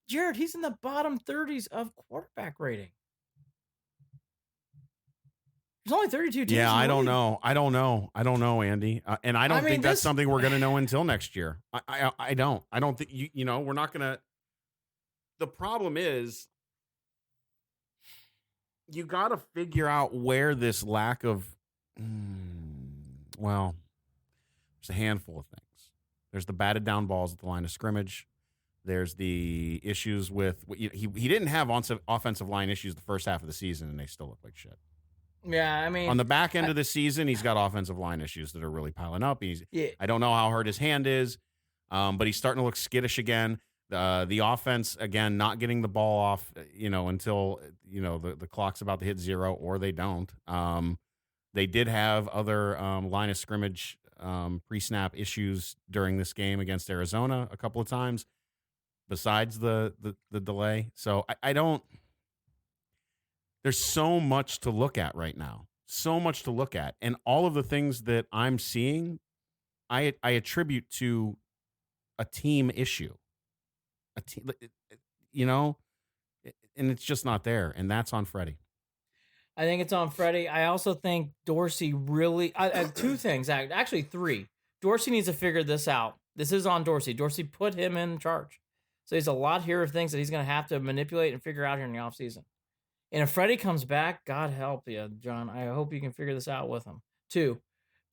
Jared, he's in the bottom 30s of quarterback rating. There's only 32 teams. Yeah, I don't know, Andy. And I don't think that's something we're going to know until next year. I don't think, we're not going to. The problem is, you got to figure out where this lack of, there's a handful of things. There's the batted down balls at the line of scrimmage. There's the issues with, he didn't have offensive line issues the first half of the season, and they still look like shit. Yeah, I mean, on the back end of the season, he's got offensive line issues that are really piling up. I don't know how hurt his hand is, but he's starting to look skittish again. The offense, again, not getting the ball off, until, the clock's about to hit zero, or they don't. They did have other line of scrimmage pre-snap issues during this game against Arizona a couple of times, besides the delay. So I don't. There's so much to look at right now, and all of the things that I'm seeing, I attribute to a team issue. And it's just not there, and that's on Freddie. I think it's on Freddie. I also think Dorsey really, two things, actually three. Dorsey needs to figure this out. This is on Dorsey. Dorsey put him in charge. So there's a lot here of things that he's going to have to manipulate and figure out here in the offseason. And if Freddie comes back, God help you, John. I hope you can figure this out with him. Two,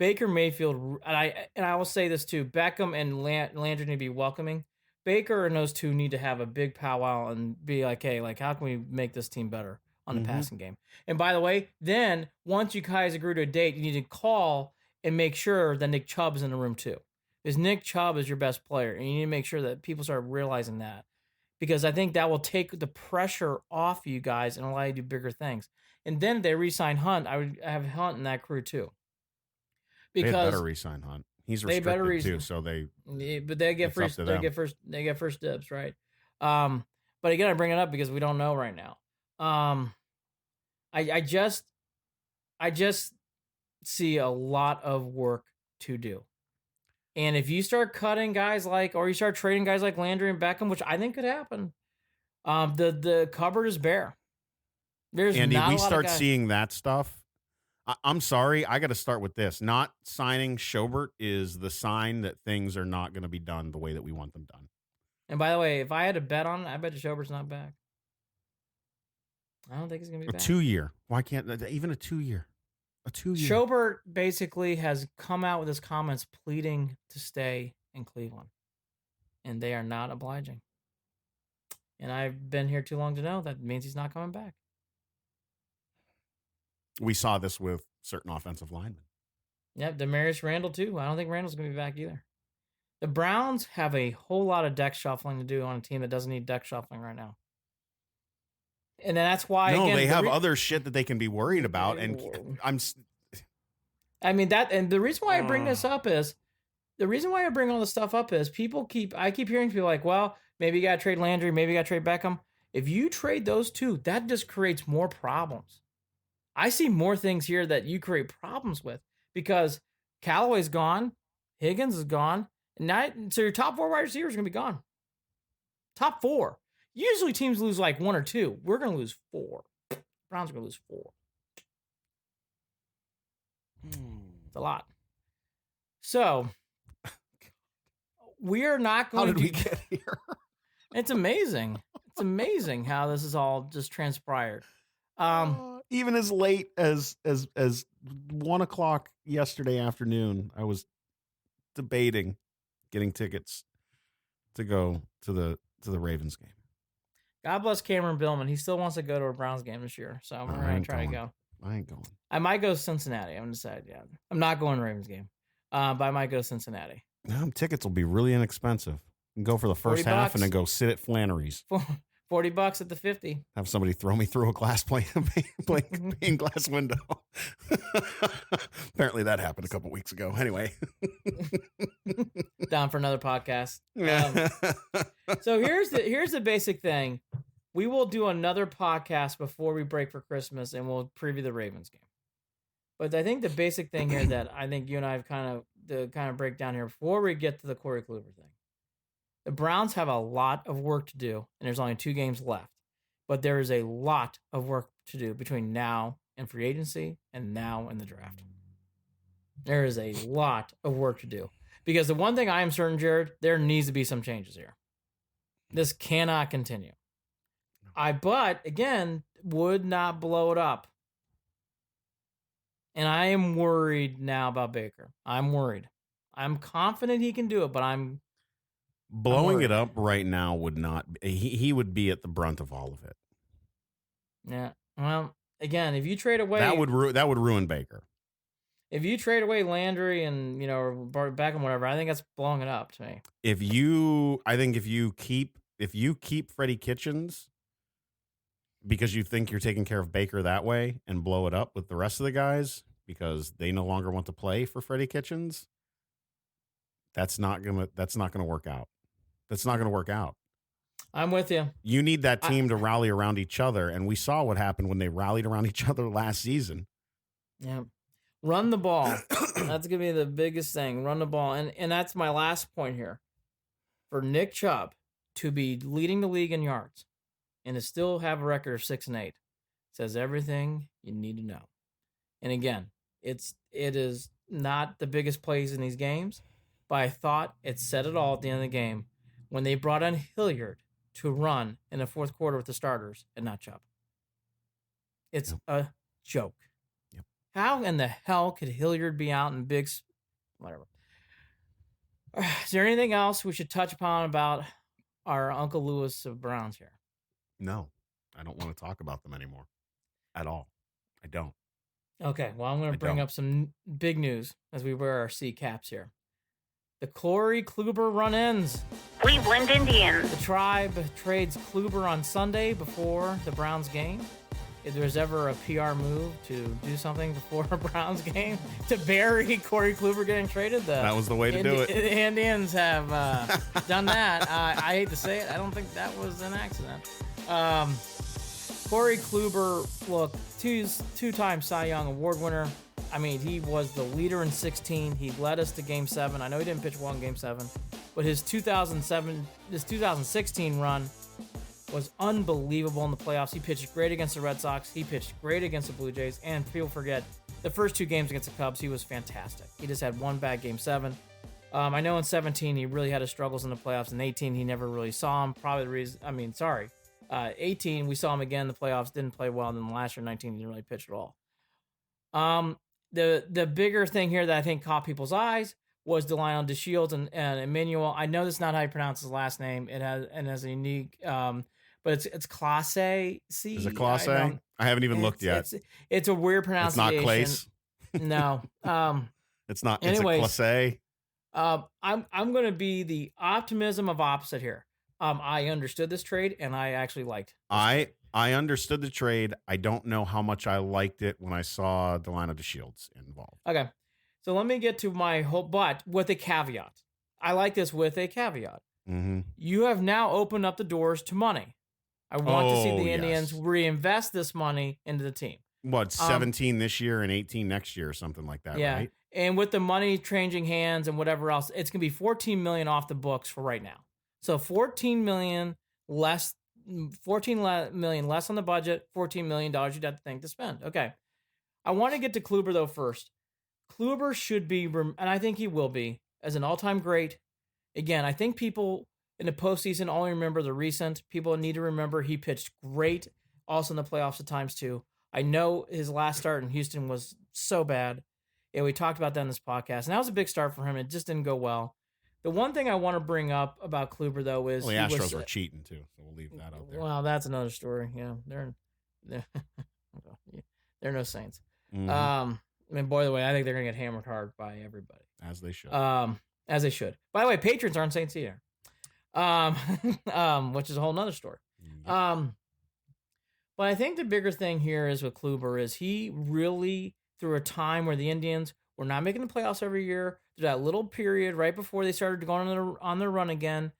Baker Mayfield, and I will say this too, Beckham and Landry need to be welcoming. Baker and those two need to have a big powwow and be like, hey, how can we make this team better on the passing game? And by the way, then once you guys agree to a date, you need to call and make sure that Nick Chubb is in the room too. Because Nick Chubb is your best player, and you need to make sure that people start realizing that. Because I think that will take the pressure off you guys and allow you to do bigger things. And then they re-sign Hunt. I would have Hunt in that crew too. Because they better re-sign Hunt. He's restricted too, so but they get first. They get first dibs, right? But again, I bring it up because we don't know right now. I just see a lot of work to do. And if you start cutting guys or you start trading guys like Landry and Beckham, which I think could happen, the cupboard is bare. There's Andy, not a lot we start of guys. seeing that stuff. I'm sorry, I got to start with this. Not signing Schobert is the sign that things are not going to be done the way that we want them done. And by the way, if I had to bet on it, I bet Schobert's not back. I don't think he's going to be back. 2 year. Why can't even a 2 year? A 2-year. Schobert basically has come out with his comments pleading to stay in Cleveland, and they are not obliging. And I've been here too long to know that means he's not coming back. We saw this with certain offensive linemen. Yep, Demarius Randall too. I don't think Randall's going to be back either. The Browns have a whole lot of deck shuffling to do on a team that doesn't need deck shuffling right now. And that's why they have other shit that they can be worried about, and I mean that, and the reason why I bring this up is all this stuff up is I keep hearing people like, well, maybe you got to trade Landry, maybe you got to trade Beckham. If you trade those two, that just creates more problems. I see more things here that you create problems with because Callaway's gone, Higgins is gone, and so your top 4 wide receivers are going to be gone. Top 4. Usually teams lose like 1 or 2. We're going to lose 4. Browns are going to lose 4. It's a lot. So we are not going How did we get here? It's amazing. It's amazing how this is all just transpired. Even as late as 1:00 yesterday afternoon, I was debating getting tickets to go to the Ravens game. God bless Cameron Billman. He still wants to go to a Browns game this year, so we're going to try to go. I ain't going. I might go to Cincinnati. I'm decided yet. I'm not going to Ravens game, but I might go to Cincinnati. Tickets will be really inexpensive. You can go for the first half and then go sit at Flannery's. $40 at the 50. Have somebody throw me through a glass pane glass window. Apparently that happened a couple weeks ago. Anyway. Down for another podcast. So here's the basic thing. We will do another podcast before we break for Christmas, and we'll preview the Ravens game. But I think the basic thing here that I think you and I have kind of break down here before we get to the Corey Kluber thing. The Browns have a lot of work to do, and there's only 2 games left. But there is a lot of work to do between now and free agency and now and the draft. There is a lot of work to do. Because the one thing I am certain, Jared, there needs to be some changes here. This cannot continue. But, again, would not blow it up. And I am worried now about Baker. I'm worried. I'm confident he can do it, but I'm blowing it up right now would not. He would be at the brunt of all of it. Yeah. Well, again, if you trade away that would ruin Baker. If you trade away Landry and or Beckham, whatever, I think that's blowing it up to me. If you keep Freddie Kitchens because you think you're taking care of Baker that way and blow it up with the rest of the guys because they no longer want to play for Freddie Kitchens, that's not gonna work out. That's not gonna work out. I'm with you. You need that team to rally around each other, and we saw what happened when they rallied around each other last season. Yeah. Run the ball. That's gonna be the biggest thing. Run the ball. And that's my last point here. For Nick Chubb to be leading the league in yards and to still have a record of 6-8 says everything you need to know. And again, it is not the biggest plays in these games, but I thought it said it all at the end of the game when they brought in Hilliard to run in the fourth quarter with the starters and not Chubb. It's a joke. Yep. How in the hell could Hilliard be out in big... Whatever. Is there anything else we should touch upon about our Uncle Lewis of Browns here? No, I don't want to talk about them anymore at all. I don't. Okay, well, I'm going to bring up some big news as we wear our C caps here. The Corey Kluber run-ins. Cleveland Indians. The Tribe trades Kluber on Sunday before the Browns game. If there's ever a PR move to do something before a Browns game to bury Corey Kluber getting traded, that was the way to do it. The Indians have done that. I hate to say it. I don't think that was an accident. Corey Kluber, look, two-time Cy Young Award winner. I mean, he was the leader in 16. He led us to Game 7. I know he didn't pitch well in Game 7, but his 2016 run was unbelievable in the playoffs. He pitched great against the Red Sox. He pitched great against the Blue Jays. And people forget, the first 2 games against the Cubs, he was fantastic. He just had one bad Game 7. I know in 17, he really had his struggles in the playoffs. In 18, he never really saw him. 18, we saw him again in the playoffs. Didn't play well. And then last year, 19, he didn't really pitch at all. The bigger thing here that I think caught people's eyes was Delino DeShields and Emmanuel. I know that's not how you pronounce his last name. It has a unique, but it's Classe C. Is it Classe? I haven't even looked yet. It's a weird pronunciation. It's not Clace. No. It's not. Anyways, it's a Classe. I'm going to be the optimism of opposite here. I understood this trade and I actually liked. I understood the trade. I don't know how much I liked it when I saw Delino DeShields involved. Okay. So let me get to my whole, but with a caveat. I like this with a caveat. Mm-hmm. You have now opened up the doors to money. I want to see the Indians yes. reinvest this money into the team. What, 17 this year and 18 next year or something like that, yeah. right? And with the money changing hands and whatever else, it's going to be $14 million off the books for right now. So $14 million less on the budget, $14 million you'd have to think to spend. Okay. I want to get to Kluber, though, first. Kluber should be, and I think he will be, as an all-time great. Again, I think people in the postseason only remember the recent. People need to remember he pitched great, also in the playoffs at times, too. I know his last start in Houston was so bad, and we talked about that in this podcast, and that was a big start for him. It just didn't go well. The one thing I want to bring up about Kluber, though, is... Well, the Astros were cheating, too, so we'll leave that out there. Well, that's another story. Yeah, they're no saints. Mm-hmm. I mean, by the way, I think they're going to get hammered hard by everybody. As they should. As they should. By the way, Patriots aren't Saints either. Which is a whole nother story. Yep. But I think the bigger thing here is with Kluber is he really, through a time where the Indians were not making the playoffs every year, through that little period right before they started going on their run again,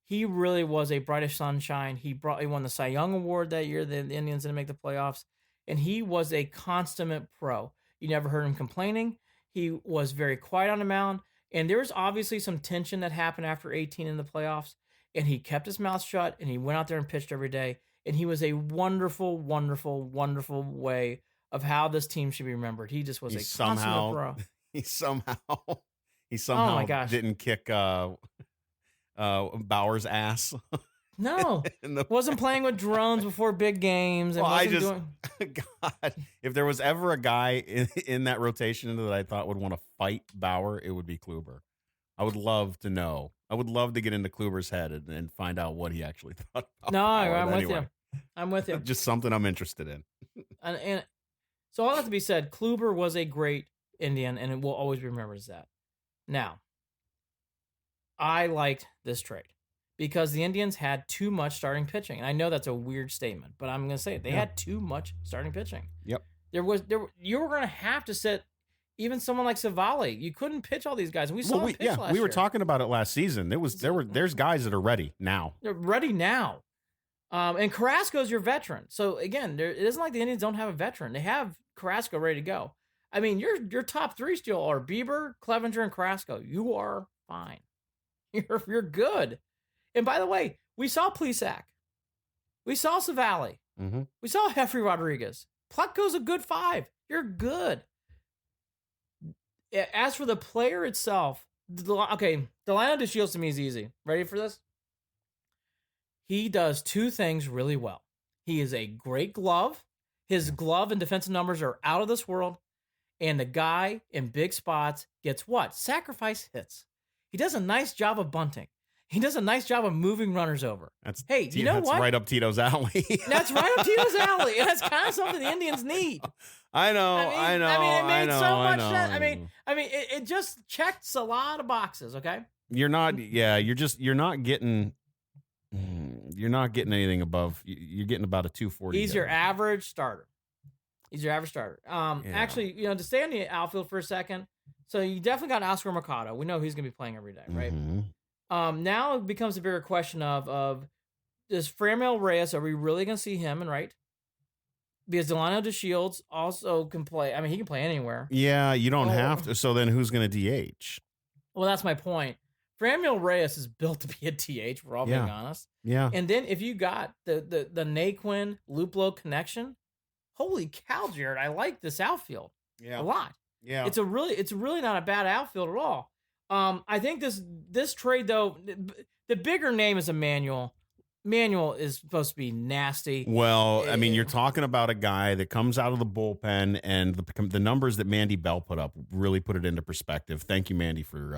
he really was a brightest sunshine. He won the Cy Young Award that year. The Indians didn't make the playoffs. And he was a consummate pro. You never heard him complaining. He was very quiet on the mound. And there was obviously some tension that happened after 18 in the playoffs. And he kept his mouth shut, and he went out there and pitched every day. And he was a wonderful, wonderful, wonderful way of how this team should be remembered. He just was consummate pro. He somehow oh my gosh. didn't kick Bauer's ass. No, wasn't playing with drones before big games. And God, if there was ever a guy in that rotation that I thought would want to fight Bauer, it would be Kluber. I would love to know. I would love to get into Kluber's head and find out what he actually thought about Bauer. I'm with you. I'm with you. Just something I'm interested in. And so all that to be said, Kluber was a great Indian, and it will always be remembered as that. Now, I liked this trade because the Indians had too much starting pitching. And I know that's a weird statement, but I'm going to say it. They had too much starting pitching. Yep. You were going to have to sit even someone like Savali. You couldn't pitch all these guys. We saw him pitch last year. We were talking about it last season. There's guys that are ready now. They're ready now. And Carrasco's your veteran. So again, it isn't like the Indians don't have a veteran. They have Carrasco ready to go. I mean, your top three still are Bieber, Clevenger, and Carrasco. You are fine. You're good. And by the way, we saw Plesac. We saw Savali. Mm-hmm. We saw Jeffrey Rodriguez. Plutko's a good 5. You're good. As for the player itself, Delino DeShields to me is easy. Ready for this? He does two things really well. He is a great glove. His glove and defensive numbers are out of this world. And the guy in big spots gets what? Sacrifice hits. He does a nice job of bunting. He does a nice job of moving runners over. That's right up Tito's alley. That's right up Tito's alley. And that's kind of something the Indians need. I know. It made so much sense. I mean, it just checks a lot of boxes. Okay. You're not getting anything above. You're getting about a 240. He's your average starter. Actually, to stay on the outfield for a second. So you definitely got Oscar Mercado. We know he's going to be playing every day, right? Mm-hmm. Now it becomes a bigger question of does Franmil Reyes, are we really going to see him in right? Because Delino DeShields also can play. I mean, he can play anywhere. Yeah, you don't have to. So then who's going to DH? Well, that's my point. Franmil Reyes is built to be a DH, we're all being honest. Yeah. And then if you got the Naquin Luplo connection, holy cow, Jared, I like this outfield a lot. Yeah. It's really not a bad outfield at all. I think this trade though, the bigger name is Emmanuel. Manuel is supposed to be nasty. Well, I mean, you're talking about a guy that comes out of the bullpen, and the numbers that Mandy Bell put up really put it into perspective. Thank you, Mandy, for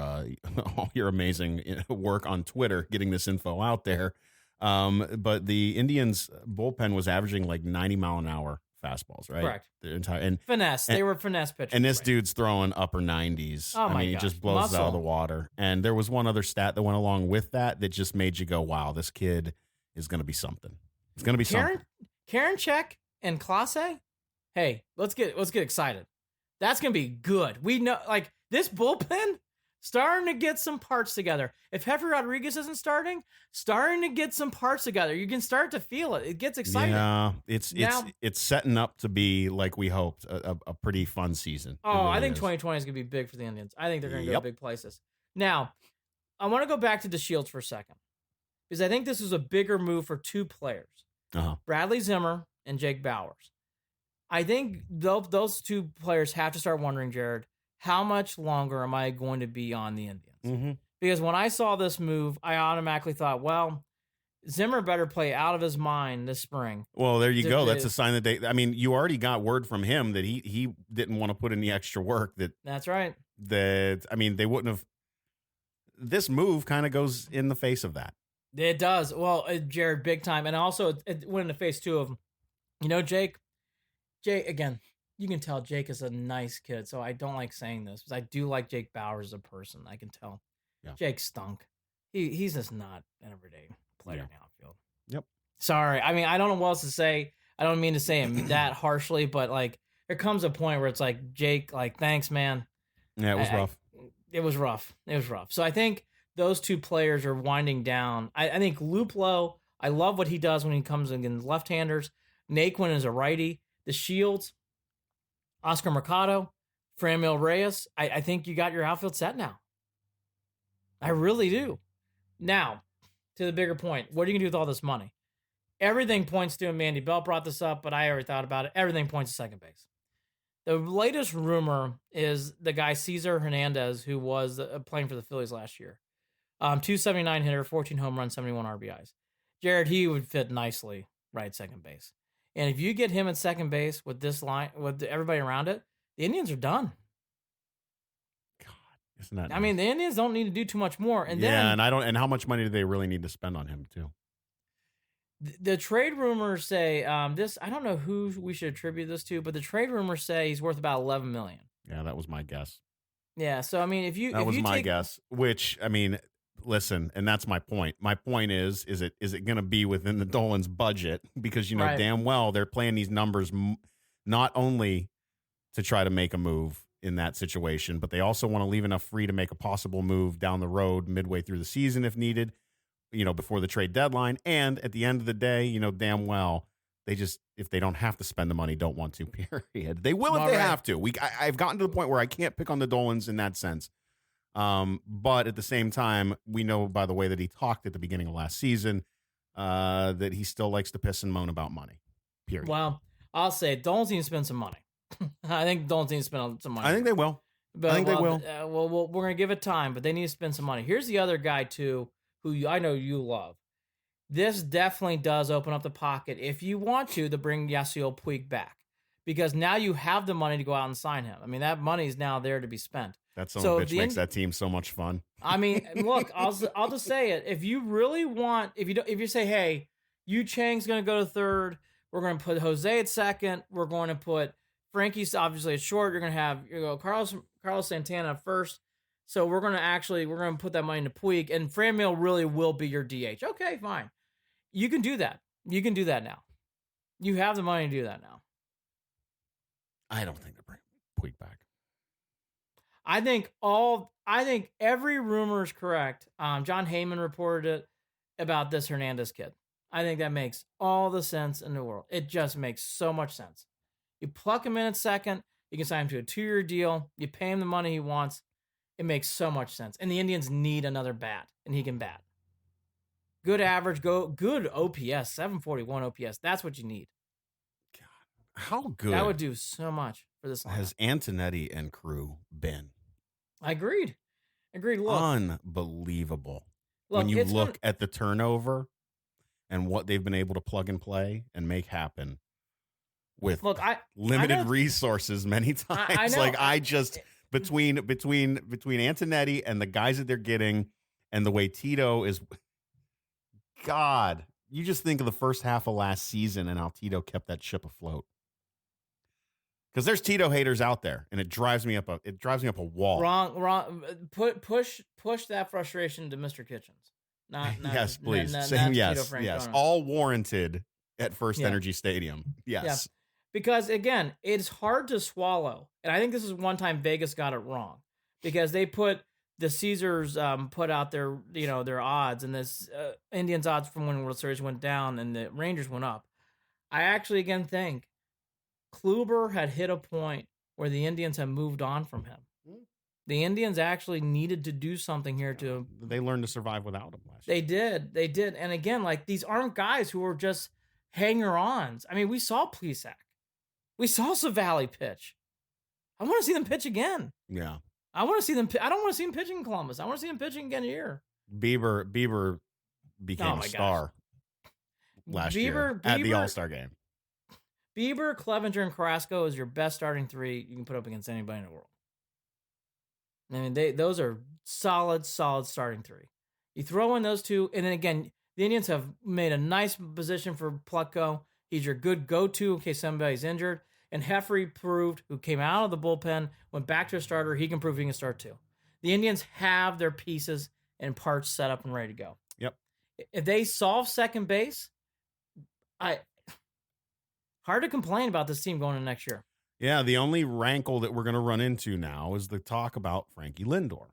all your amazing work on Twitter, getting this info out there. But the Indians bullpen was averaging like 90-mile-an-hour fastballs, right? Correct. The entire finesse. They were finesse pitchers. And this dude's throwing upper 90s. Oh, my I mean, gosh. he just blows it out of the Muscle. water. And there was one other stat that went along with that just made you go, wow, this kid is going to be something. It's going to be something. Karinchak and Clase, hey, let's get excited. That's going to be good. We know, like, this bullpen starting to get some parts together. If Jefry Rodriguez isn't starting to get some parts together. You can start to feel it. It gets exciting. Yeah, it's setting up to be, like we hoped, a pretty fun season. Oh, really I think 2020 is going to be big for the Indians. I think they're going to go big places. Now, I want to go back to DeShields for a second, because I think this is a bigger move for two players, Bradley Zimmer and Jake Bauers. I think those two players have to start wondering, Jared, how much longer am I going to be on the Indians? Mm-hmm. Because when I saw this move, I automatically thought, well, Zimmer better play out of his mind this spring. Well, there you go. That's a sign that I mean, you already got word from him that he didn't want to put in the extra work. That's right. I mean, they wouldn't have. This move kind of goes in the face of that. It does. Well, Jared, big time. And also, it went in the face, too, of, Jake, again, you can tell Jake is a nice kid, so I don't like saying this, because I do like Jake Bauers as a person. I can tell. Yeah. Jake stunk. He's just not an everyday player in the outfield. Yep. Sorry. I mean, I don't know what else to say. I don't mean to say him that harshly, but, like, there comes a point where it's like, Jake, like, thanks, man. Yeah, it was rough. It was rough. It was rough. So I think those two players are winding down. I think Luplow, I love what he does when he comes against left-handers. Naquin is a righty. The Shields, Oscar Mercado, Franmil Reyes, I think you got your outfield set now. I really do. Now, to the bigger point, what are you going to do with all this money? Everything points to, and Mandy Bell brought this up, but I already thought about it, everything points to second base. The latest rumor is the guy Cesar Hernandez, who was playing for the Phillies last year. 279 hitter, 14 home runs, 71 RBIs. Jared, he would fit nicely right second base. And if you get him at second base with this line, with everybody around it, the Indians are done. God, isn't that I mean, the Indians don't need to do too much more. And and how much money do they really need to spend on him too? The trade rumors say this. I don't know who we should attribute this to, but the trade rumors say he's worth about $11 million. Yeah, that was my guess. Yeah, so I mean, that was my guess. Which, I mean, listen, and that's my point. My point is it going to be within the Dolan's budget? Because you know damn well they're playing these numbers not only to try to make a move in that situation, but they also want to leave enough free to make a possible move down the road midway through the season if needed. Before the trade deadline. And at the end of the day, damn well, they just, if they don't have to spend the money, don't want to, period. They will if they have to. I've gotten to the point where I can't pick on the Dolans in that sense. But at the same time, we know by the way that he talked at the beginning of last season that he still likes to piss and moan about money, period. Well, I'll say Dolans need to spend some money. I think Dolans need to spend some money. I think they will. But, I think they will. Well, we're going to give it time, but they need to spend some money. Here's the other guy, too, who I know you love. This definitely does open up the pocket if you want to bring Yasiel Puig back, because now you have the money to go out and sign him. I mean, that money is now there to be spent. That son of a bitch makes that team so much fun. I mean, look, I'll just say it. If you really want, if you say, hey, Yu Chang's going to go to third, we're going to put Jose at second, we're going to put Frankie's obviously at short. You're going to have Carlos Santana at first. So we're going to put that money into Puig, and Franmil really will be your DH. Okay, fine. You can do that. You can do that now. You have the money to do that now. I don't think they bring Puig back. I think every rumor is correct. John Heyman reported it about this Hernandez kid. I think that makes all the sense in the world. It just makes so much sense. You pluck him in at second. You can sign him to a 2-year deal. You pay him the money he wants. It makes so much sense. And the Indians need another bat, and he can bat. Good average, good OPS, 741 OPS. That's what you need. God, how good. That would do so much for this lineup. Has Antonetti and crew been? I agreed. Look, unbelievable. When you look at the turnover, and what they've been able to plug and play and make happen with limited resources many times. Between Antonetti and the guys that they're getting and the way Tito is, God, you just think of the first half of last season and how Tito kept that ship afloat. Because there's Tito haters out there, and it drives me up a wall. Wrong. Push that frustration to Mr. Kitchens. Not yes, please. Same. Yes. All warranted at First Energy Stadium. Yes. Yeah. Because again, it's hard to swallow, and I think this is one time Vegas got it wrong because they put the Caesars put out their their odds, and this Indians odds from when World Series went down and the Rangers went up. I actually again think Kluber had hit a point where the Indians have moved on from him. The Indians actually needed to do something here to. They learned to survive without him last year. They did, and again, like these aren't guys who are just hanger-ons. I mean, we saw Plesac. We saw Savali pitch. I want to see them pitch again. Yeah. I want to see them. I don't want to see them pitching in Columbus. I want to see them pitching again here. Bieber became a star last year at the All-Star game. Bieber, Clevenger, and Carrasco is your best starting three you can put up against anybody in the world. I mean, those are solid starting three. You throw in those two, and then again, the Indians have made a nice position for Plutko. He's your good go-to in case somebody's injured. And Heffrey proved, who came out of the bullpen, went back to a starter, he can prove he can start too. The Indians have their pieces and parts set up and ready to go. Yep. If they solve second base, hard to complain about this team going into next year. Yeah, the only rankle that we're going to run into now is the talk about Frankie Lindor.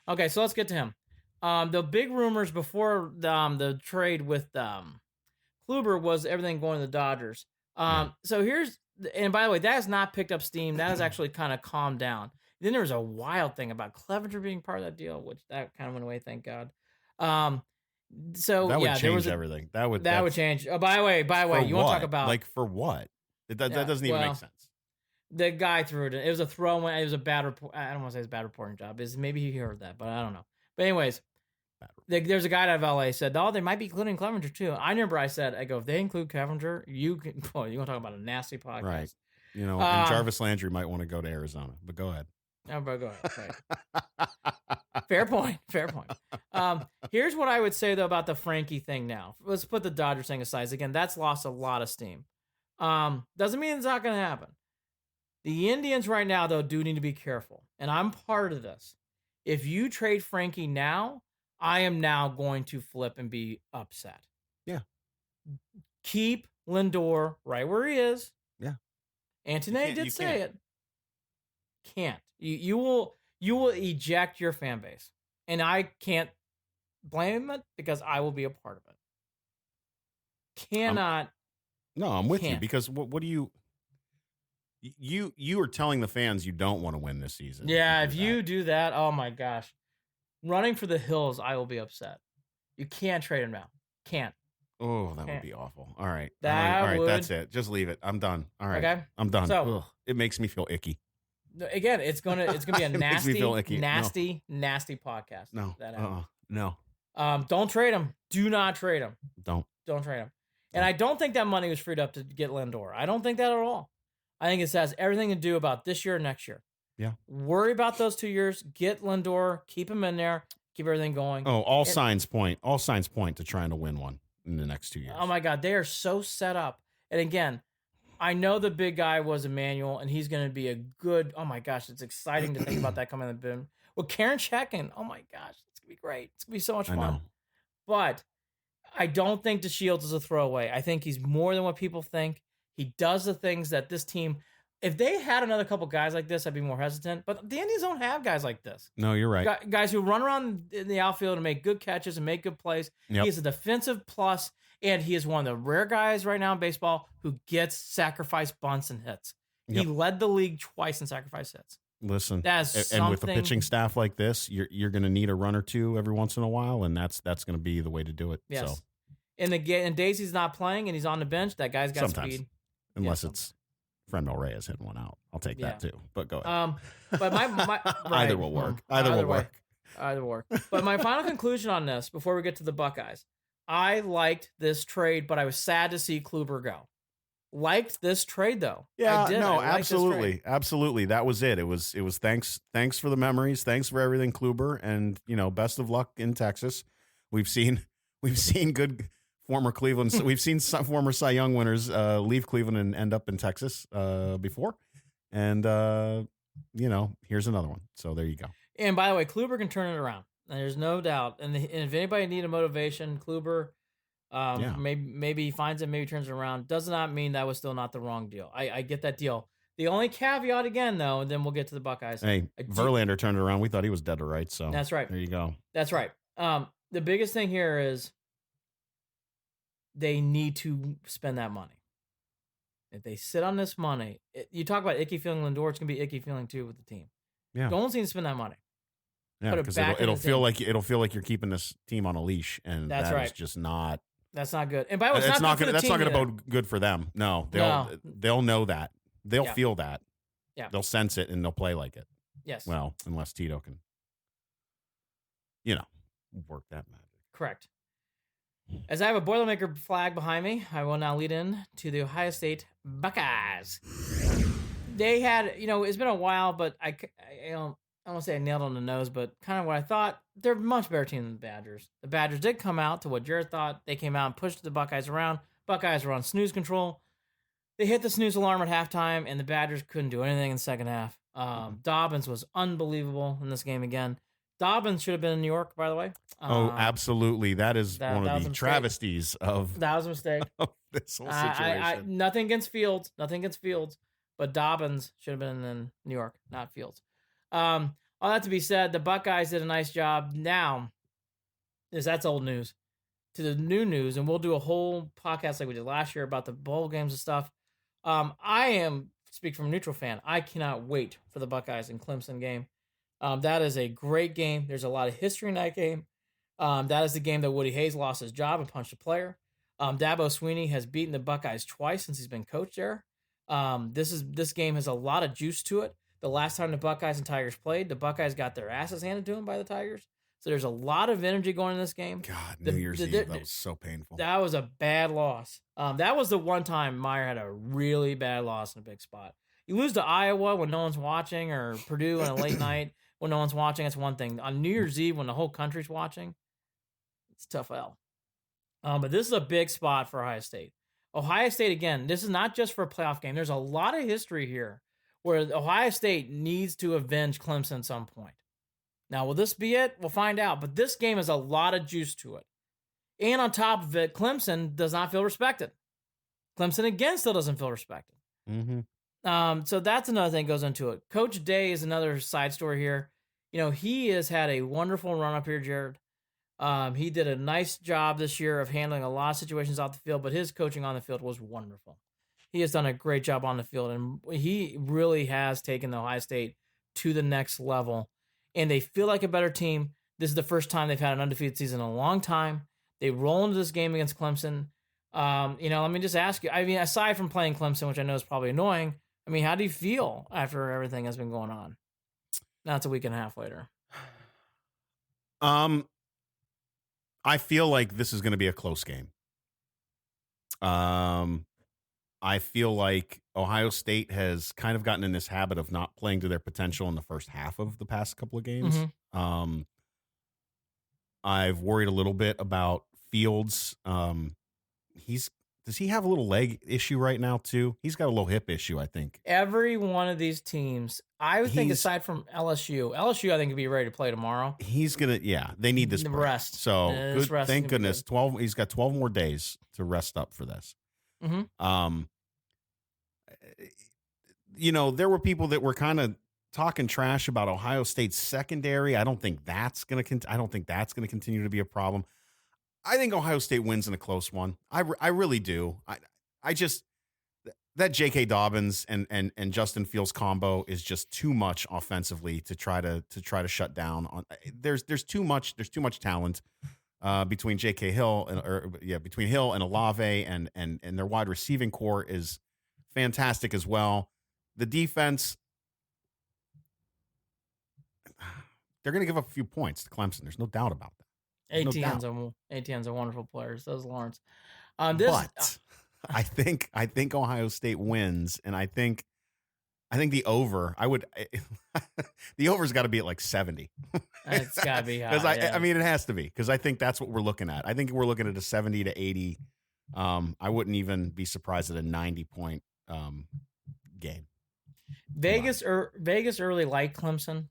Okay, so let's get to him. The big rumors before the trade with Kluber was everything going to the Dodgers. So here's, and by the way, that has not picked up steam. That has actually kind of calmed down. Then there was a wild thing about Clevenger being part of that deal, which that kind of went away, thank God. So that would change everything. That would change. Oh, by the way, you want to talk about like for what? That doesn't even make sense. The guy threw it. It was a throw. It was a bad report. I don't want to say it's a bad reporting job. Maybe he heard that, but I don't know. But anyways, there's a guy out of LA said, they might be including Clevenger too. I remember I said, if they include Clevenger, you can. Boy, you want to talk about a nasty podcast, right? And Jarvis Landry might want to go to Arizona, but go ahead. Oh, but go ahead. Right. Fair point. Here's what I would say though about the Frankie thing. Now, let's put the Dodgers thing aside. Again, that's lost a lot of steam. Doesn't mean it's not going to happen. The Indians right now, though, do need to be careful. And I'm part of this. If you trade Frankie now, I am now going to flip and be upset. Yeah. Keep Lindor right where he is. Yeah. Antonetti did say it. Can't. You will eject your fan base. And I can't blame it because I will be a part of it. Cannot. I'm with you because what do you... You are telling the fans you don't want to win this season. Yeah, if you do that, oh my gosh. Running for the hills, I will be upset. You can't trade him now. Can't. Oh, that would be awful. All right. All That right, would- that's it. Just leave it. I'm done. All right. Okay. I'm done. So- Ugh. It makes me feel icky. Again, it's gonna be a It makes me feel icky. nasty podcast. No. That No. don't trade him. Do not trade him. Don't trade him. And I don't think that money was freed up to get Lindor. I don't think that at all. I think it has everything to do about this year and next year. Yeah. Worry about those 2 years. Get Lindor. Keep him in there. Keep everything going. Oh, all signs point to trying to win one in the next 2 years. Oh my God, they are so set up. And again, I know the big guy was Emmanuel, and he's going to be a good. Oh my gosh, it's exciting to think about that coming in the boom. Well, Karen Checkin. Oh my gosh, it's gonna be great. It's gonna be so much fun. I know. But I don't think DeShields is a throwaway. I think he's more than what people think. He does the things that this team. If they had another couple guys like this, I'd be more hesitant. But the Indians don't have guys like this. No, you're right. Guys who run around in the outfield and make good catches and make good plays. Yep. He is a defensive plus, and he is one of the rare guys right now in baseball who gets sacrifice bunts and hits. Yep. He led the league twice in sacrifice hits. Listen, That's and with a pitching staff like this, you're going to need a run or two every once in a while, and that's going to be the way to do it. Yes. So. And Daisy's not playing and he's on the bench. That guy's got Sometimes. speed. Unless it's Friend Reyes hitting one out. I'll take that too. But go ahead. But my right. Either will work. Either will work. But my final conclusion on this, before we get to the Buckeyes, I liked this trade, but I was sad to see Kluber go. Liked this trade though. Yeah, I did. no, I liked this trade. absolutely. That was it. It was thanks for the memories, thanks for everything, Kluber, and best of luck in Texas. We've seen good former Cleveland. We've seen some former Cy Young winners leave Cleveland and end up in Texas before, and here's another one. So there you go. And by the way, Kluber can turn it around. There's no doubt. And if anybody needed motivation, Kluber. Maybe he finds it, maybe turns it around. Does not mean that was still not the wrong deal. I get that deal. The only caveat again, though, and then we'll get to the Buckeyes. Hey, Verlander turned it around. We thought he was dead to rights. So that's right. There you go. That's right. The biggest thing here is they need to spend that money. If they sit on this money, you talk about icky feeling Lindor, it's gonna be icky feeling too with the team. Yeah, don't need to spend that money. Yeah, because it'll feel like you're keeping this team on a leash, and that's right. Is just not. That's not good. And by the way, that's not going to bode good for them. No, they'll know that. They'll feel that. Yeah, they'll sense it, and they'll play like it. Yes. Well, unless Tito can, work that magic. Correct. As I have a Boilermaker flag behind me, I will now lead in to the Ohio State Buckeyes. They had, it's been a while, but I don't want to say I nailed on the nose, but kind of what I thought. They're a much better team than the Badgers. The Badgers did come out to what Jared thought. They came out and pushed the Buckeyes around. Buckeyes were on snooze control. They hit the snooze alarm at halftime, and the Badgers couldn't do anything in the second half. Dobbins was unbelievable in this game again. Dobbins should have been in New York, by the way. Absolutely. That is one of the travesties of that was a mistake. Of this whole situation. Nothing against Fields, but Dobbins should have been in New York, not Fields. All that to be said, the Buckeyes did a nice job. Now, that's old news. To the new news, and we'll do a whole podcast like we did last year about the bowl games and stuff. Speak from a neutral fan, I cannot wait for the Buckeyes and Clemson game. That is a great game. There's a lot of history in that game. That is the game that Woody Hayes lost his job and punched a player. Dabo Swinney has beaten the Buckeyes twice since he's been coach there. This game has a lot of juice to it. The last time the Buckeyes and Tigers played, the Buckeyes got their asses handed to them by the Tigers. So there's a lot of energy going in this game. God, New Year's Eve, that was so painful. That was a bad loss. That was the one time Meyer had a really bad loss in a big spot. You lose to Iowa when no one's watching, or Purdue on a late night when no one's watching, that's one thing. On New Year's Eve when the whole country's watching, it's a tough L. But this is a big spot for Ohio State. Ohio State, again, this is not just for a playoff game. There's a lot of history here where Ohio State needs to avenge Clemson at some point. Now, will this be it? We'll find out. But this game has a lot of juice to it. And on top of it, Clemson does not feel respected. Clemson, again, still doesn't feel respected. Mm-hmm. So that's another thing that goes into it. Coach Day is another side story here. He has had a wonderful run up here, Jared. He did a nice job this year of handling a lot of situations off the field, but his coaching on the field was wonderful. He has done a great job on the field, and he really has taken the Ohio State to the next level. And they feel like a better team. This is the first time they've had an undefeated season in a long time. They roll into this game against Clemson. Let me just ask you, aside from playing Clemson, which I know is probably annoying, how do you feel after everything has been going on? Now it's a week and a half later. I feel like this is going to be a close game. I feel like Ohio State has kind of gotten in this habit of not playing to their potential in the first half of the past couple of games. Mm-hmm. I've worried a little bit about Fields. Does he have a little leg issue right now too? He's got a little hip issue, I think. Every one of these teams, I would think aside from LSU, I think could be ready to play tomorrow. He's gonna, they need this rest. So good. Thank goodness. 12. He's got 12 more days to rest up for this. Mm-hmm. There were people that were kind of talking trash about Ohio State's secondary. I don't think that's gonna continue to be a problem. I think Ohio State wins in a close one. I really do. I just, that J.K. Dobbins and Justin Fields combo is just too much offensively to try to shut down. There's too much talent between J.K. Hill between Hill and Olave, and their wide receiving core is fantastic as well. The defense, they're going to give up a few points to Clemson. There's no doubt about that. There's no doubt. ATN's a wonderful player. So is Lawrence. But I think Ohio State wins, and I think the over. The over's got to be at like 70. It's got to be high. Because I mean, it has to be, because I think that's what we're looking at. I think we're looking at a 70 to 80. I wouldn't even be surprised at a 90-point game. Vegas early like Clemson.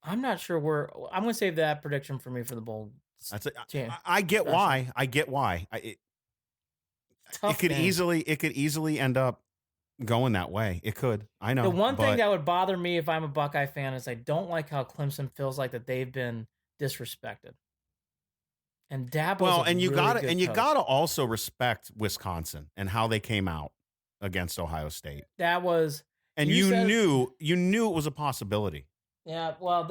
I'm not sure where. I'm going to save that prediction for me for the bowl. I get why. It could easily end up going that way. It could. I know. The one thing that would bother me if I'm a Buckeye fan is I don't like how Clemson feels like that they've been disrespected. And Dabo's you gotta also respect Wisconsin and how they came out against Ohio State. That was, and you knew it was a possibility. Yeah, well,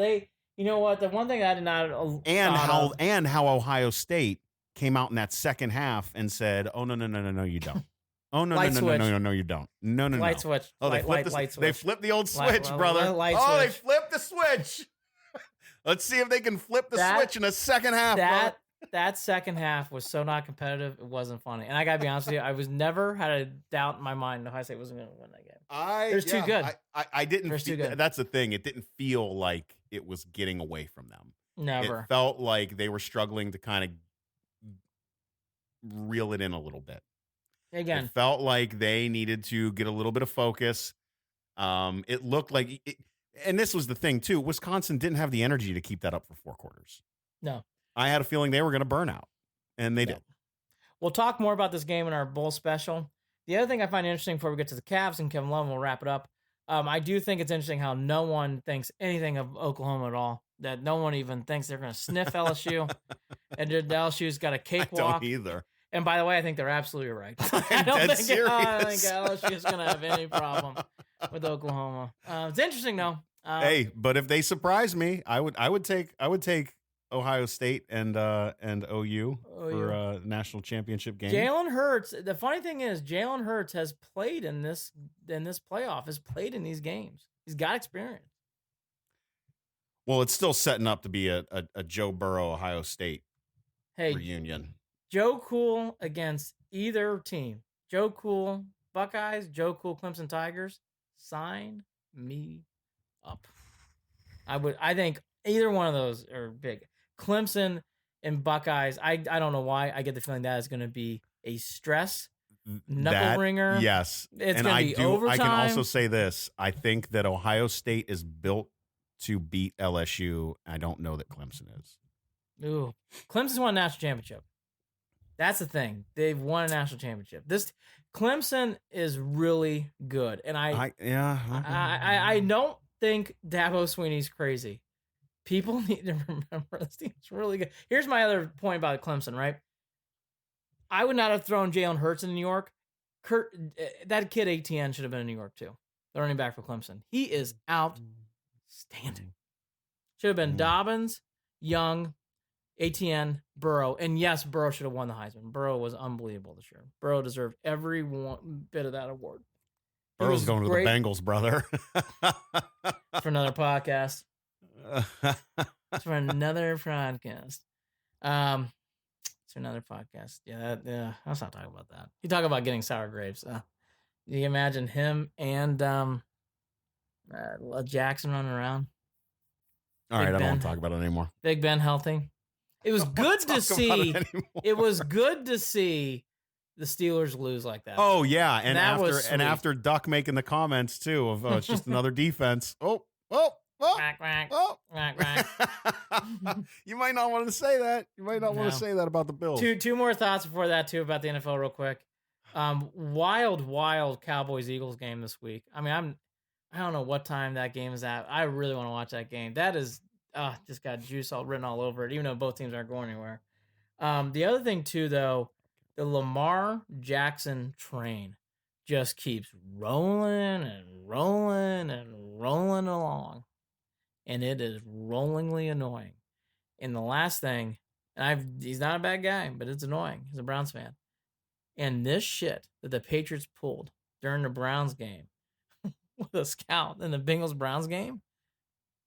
you know what? The one thing I did not and how Ohio State came out in that second half and said, "Oh no, you don't. Oh no, no, you don't. No, light switch. Oh, they flipped the old switch, brother. They flipped the switch. Let's see if they can flip the switch in the second half. That second half was so not competitive, it wasn't funny. And I gotta be honest with you, I was never had a doubt in my mind Ohio State wasn't going to win that game. They're too good. I didn't. Too good. That's the thing. It didn't feel like it was getting away from them. Never. It felt like they were struggling to kind of reel it in a little bit. Again, it felt like they needed to get a little bit of focus. It looked like, and this was the thing too. Wisconsin didn't have the energy to keep that up for 4 quarters. No. I had a feeling they were going to burn out, and they did. We'll talk more about this game in our bowl special. The other thing I find interesting before we get to the Cavs and Kevin Love, and we'll wrap it up. I do think it's interesting how no one thinks anything of Oklahoma at all. That no one even thinks they're going to sniff LSU, and LSU's got a cakewalk. I don't either. And by the way, I think they're absolutely right. I don't think LSU is going to have any problem with Oklahoma. It's interesting though. Hey, but if they surprise me, I would take Ohio State and OU for a national championship game. Jalen Hurts. The funny thing is, Jalen Hurts has played in this playoff. Has played in these games. He's got experience. Well, it's still setting up to be a Joe Burrow Ohio State reunion. Joe Cool against either team. Joe Cool Buckeyes. Joe Cool Clemson Tigers. Sign me up. I think either one of those are big. Clemson and Buckeyes, I don't know why. I get the feeling that is going to be a stress knuckle ringer. Yes. It's going to be overtime. I can also say this. I think that Ohio State is built to beat LSU. I don't know that Clemson is. Ooh. Clemson's won a national championship. That's the thing. They've won a national championship. This Clemson is really good. And I don't think Dabo Swinney's crazy. People need to remember this team's really good. Here's my other point about Clemson, right? I would not have thrown Jalen Hurts in New York. That kid ATN should have been in New York too. The running back for Clemson. He is outstanding. Should have been Dobbins, Young, ATN, Burrow. And yes, Burrow should have won the Heisman. Burrow was unbelievable this year. Burrow deserved every bit of that award. Burrow's going to the Bengals, brother. For another podcast. It's for another podcast. It's for another podcast. Yeah. Let's not talk about that. You talk about getting sour grapes. You imagine him and Jackson running around. All right, I don't want to talk about it anymore. Big Ben healthy. It was good to see. It was good to see the Steelers lose like that. Oh yeah, and after Duck making the comments too of it's just another defense. Quack, quack, quack, quack. You might not want to say that. You might not want to say that about the Bills. Two more thoughts before that too about the NFL real quick. Wild Cowboys-Eagles game this week. I mean, I don't know what time that game is at. I really want to watch that game. That is just got juice written all over it, even though both teams aren't going anywhere. The other thing too, though, the Lamar Jackson train just keeps rolling and rolling and rolling along. And it is rollingly annoying. And the last thing, he's not a bad guy, but it's annoying. He's a Browns fan. And this shit that the Patriots pulled during the Browns game with a scout in the Bengals-Browns game,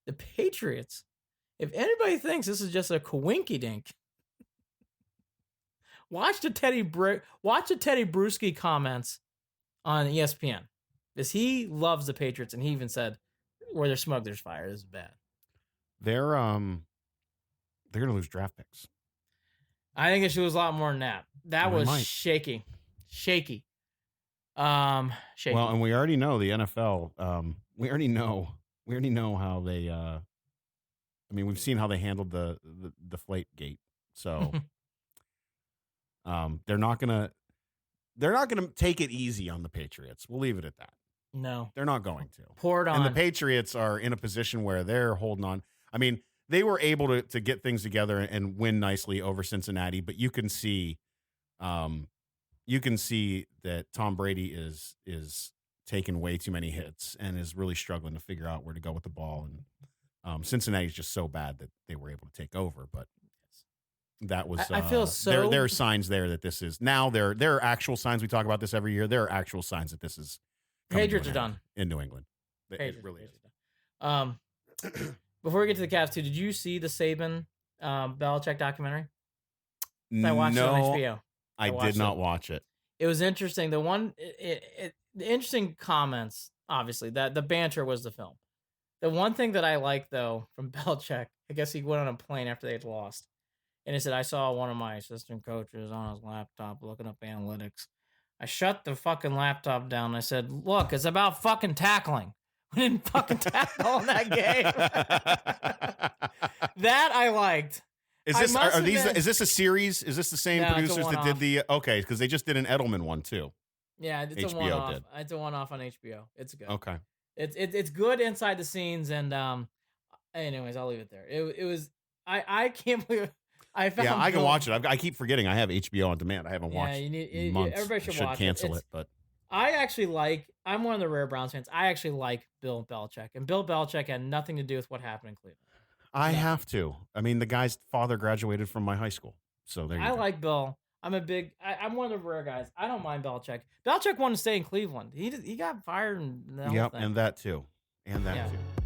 the Patriots If anybody thinks this is just a coinky-dink, watch the Teddy Bruschi comments on ESPN, because he loves the Patriots, and he even said, "Where there's smoke, there's fire." This is bad. They're gonna lose draft picks. I think it should lose a lot more than that. That was might. shaky. Shaky. Well, and we already know the NFL. We already know how they. I mean, we've seen how they handled the deflate gate. So, they're not gonna take it easy on the Patriots. We'll leave it at that. No, they're not going to. Pour it on. And the Patriots are in a position where they're holding on. I mean, they were able to get things together and win nicely over Cincinnati, but you can see that Tom Brady is taking way too many hits and is really struggling to figure out where to go with the ball. And Cincinnati's just so bad that they were able to take over. But that was I feel so. There are signs there that this is now. There are actual signs. We talk about this every year. There are actual signs that this is. Patriots are done in New England. Patriots, it really is. Before we get to the Cavs too, did you see the Saban Belichick documentary? I watched it on HBO. I did not watch it. It was interesting. The interesting comments, obviously, that the banter was the film. The one thing that I liked, though, from Belichick, I guess he went on a plane after they'd lost, and he said, "I saw one of my assistant coaches on his laptop looking up analytics. I shut the fucking laptop down. I said, look, it's about fucking tackling. We didn't fucking tackle in that game." That I liked. Is this a series? Is this the same producers that did the okay? Because they just did an Edelman one too. Yeah, it's HBO a one-off. did. It's a one-off on HBO. It's good. Okay. It's good inside the scenes, and anyways, I'll leave it there. It was I can't believe I found. Yeah, I can watch it. I keep forgetting I have HBO on demand. I haven't watched. Months. Everybody should watch cancel it, but I'm one of the rare Browns fans. I actually like Bill Belichick, and Bill Belichick had nothing to do with what happened in Cleveland. I have to. I mean, the guy's father graduated from my high school, so there you go. I like Bill. I'm one of the rare guys. I don't mind Belichick. Belichick wanted to stay in Cleveland. He got fired and and that too. Too.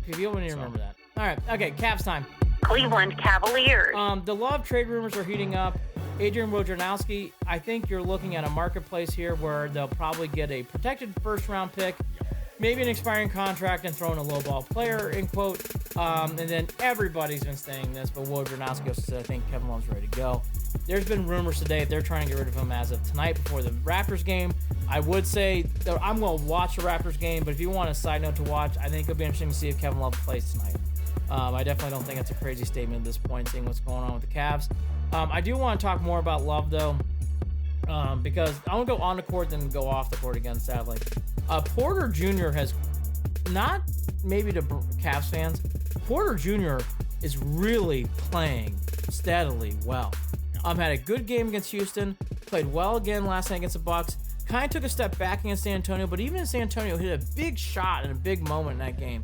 People need to remember that. All right, okay, Cavs time. Cleveland Cavaliers. The Love trade rumors are heating up. Adrian Wojnarowski, I think you're looking at a marketplace here where they'll probably get a protected first-round pick, maybe an expiring contract, and throw in a low-ball player, in quote. And then everybody's been saying this, but Wojnarowski also said, I think Kevin Love's ready to go. There's been rumors today that they're trying to get rid of him as of tonight before the Raptors game. I would say that I'm going to watch the Raptors game, but if you want a side note to watch, I think it'll be interesting to see if Kevin Love plays tonight. I definitely don't think it's a crazy statement at this point, seeing what's going on with the Cavs. I do want to talk more about Love, though, because I want to go on the court then go off the court again, sadly. Porter Jr. has, not maybe to Cavs fans, Porter Jr. is really playing steadily well. Had a good game against Houston, played well again last night against the Bucks, kind of took a step back against San Antonio, but even in San Antonio, hit a big shot and a big moment in that game.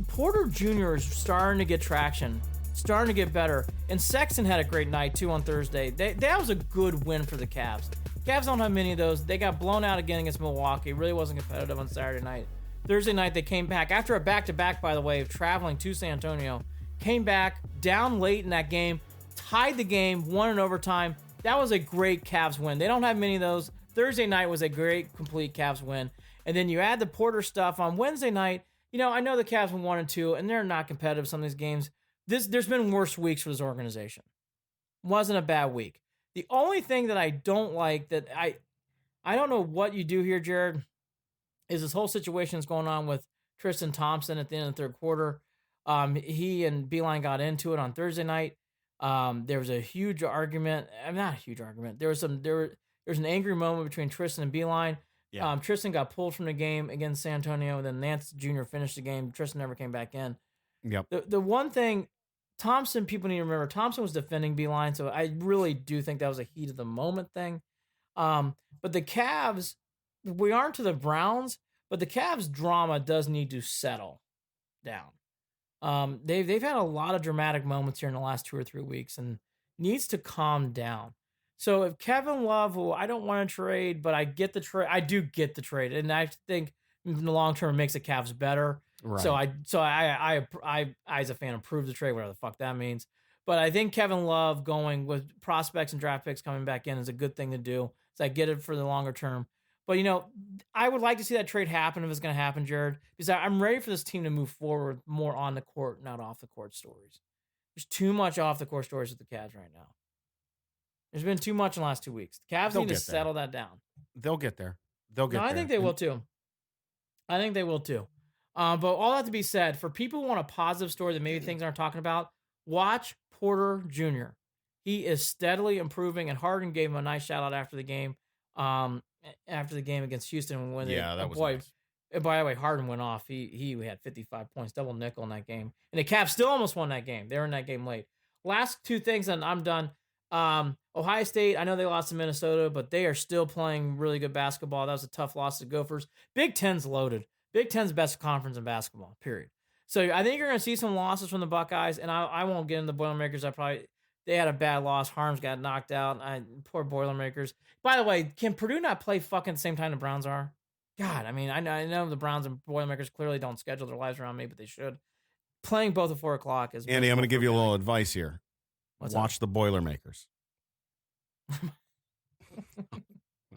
Porter Jr. is starting to get traction, starting to get better, and Sexton had a great night too on Thursday. That was a good win for the Cavs. Cavs don't have many of those. They got blown out again against Milwaukee. It really wasn't competitive on Saturday night. Thursday night, they came back after a back-to-back, by the way, of traveling to San Antonio. Came back down late in that game, tied the game, won in overtime. That was a great Cavs win. They don't have many of those. Thursday night was a great, complete Cavs win. And then you add the Porter stuff on Wednesday night. I know the Cavs went 1-2, and they're not competitive some of these games. There's been worse weeks for this organization. Wasn't a bad week. The only thing that I don't like, that I don't know what you do here, Jared, is this whole situation that's going on with Tristan Thompson at the end of the third quarter. He and Beeline got into it on Thursday night. There was a huge argument. Not a huge argument. There was an angry moment between Tristan and Beeline. Yeah. Tristan got pulled from the game against San Antonio. Then Nance Jr. finished the game. Tristan never came back in. Yep. The one thing, Thompson, people need to remember, Thompson was defending Beeline, so I really do think that was a heat of the moment thing. But the Cavs, we aren't to the Browns, but the Cavs drama does need to settle down. They've had a lot of dramatic moments here in the last 2 or 3 weeks and needs to calm down. So if Kevin Love, who I don't want to trade, but I get the trade, I do get the trade, and I think in the long term it makes the Cavs better. Right. So I as a fan approve the trade, whatever the fuck that means. But I think Kevin Love going with prospects and draft picks coming back in is a good thing to do. So I get it for the longer term. But, I would like to see that trade happen if it's going to happen, Jared, because I'm ready for this team to move forward more on the court, not off the court stories. There's too much off the court stories with the Cavs right now. There's been too much in the last 2 weeks. The Cavs need to settle that down. They'll get there. I think they will too. But all that to be said, for people who want a positive story that maybe things aren't talking about, watch Porter Jr. He is steadily improving, and Harden gave him a nice shout out after the game. After the game against Houston, that was nice. By the way, Harden went off. He had 55 points, double nickel in that game, and the Cavs still almost won that game. They were in that game late. Last two things, and I'm done. Ohio State, I know they lost to Minnesota, but they are still playing really good basketball. That was a tough loss to Gophers. Big Ten's loaded. Big Ten's best conference in basketball, period. So I think you're going to see some losses from the Buckeyes, and I won't get into the Boilermakers. They had a bad loss. Harms got knocked out. Poor Boilermakers. By the way, can Purdue not play fucking the same time the Browns are? God, I mean, I know the Browns and Boilermakers clearly don't schedule their lives around me, but they should. Playing both at 4 o'clock is... Andy, I'm going to give you a little advice here. Watch the Boilermakers.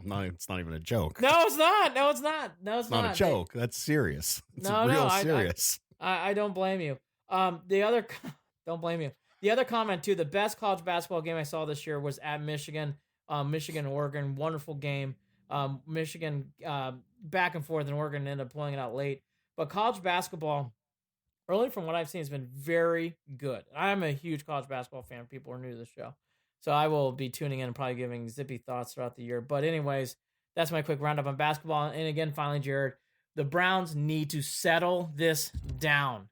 It's not even a joke. No, it's not. It's not a joke. That's serious. It's real serious. I don't blame you. Don't blame you. The other comment too, the best college basketball game I saw this year was at Michigan, Oregon. Wonderful game. Michigan back and forth, and Oregon ended up pulling it out late. But college basketball, early from what I've seen, has been very good. I'm a huge college basketball fan. People are new to the show. So I will be tuning in and probably giving zippy thoughts throughout the year. But anyways, that's my quick roundup on basketball. And again, finally, Jared, the Browns need to settle this down.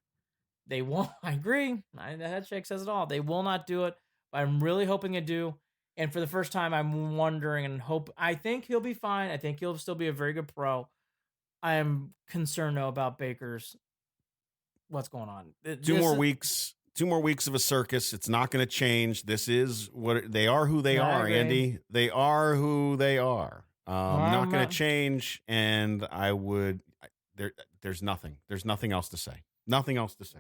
They won't. I agree. The head shake says it all. They will not do it, but I'm really hoping they do. And for the first time, I'm wondering and hope. I think he'll be fine. I think he'll still be a very good pro. I am concerned, though, about Baker's. What's going on? 2 more weeks. 2 more weeks of a circus. It's not going to change. This is what they are. Who they are, Andy. They are who they are. Not going to change. And I would. There's nothing. There's nothing else to say. Nothing else to say.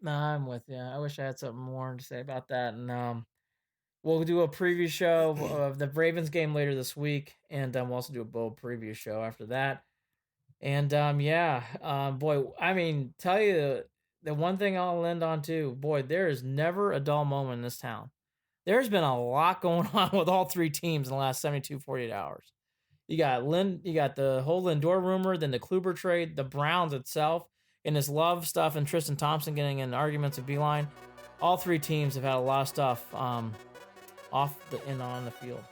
No, I'm with you. I wish I had something more to say about that. And we'll do a preview show of the Ravens game later this week, and we'll also do a bowl preview show after that. And boy, I mean, tell you the one thing I'll end on too. Boy, there is never a dull moment in this town. There's been a lot going on with all 3 teams in the last 72, 48 hours. You got the whole Lindor rumor, then the Kluber trade, the Browns itself. And this Love stuff and Tristan Thompson getting in arguments with Beeline. All 3 teams have had a lot of stuff off and on the field.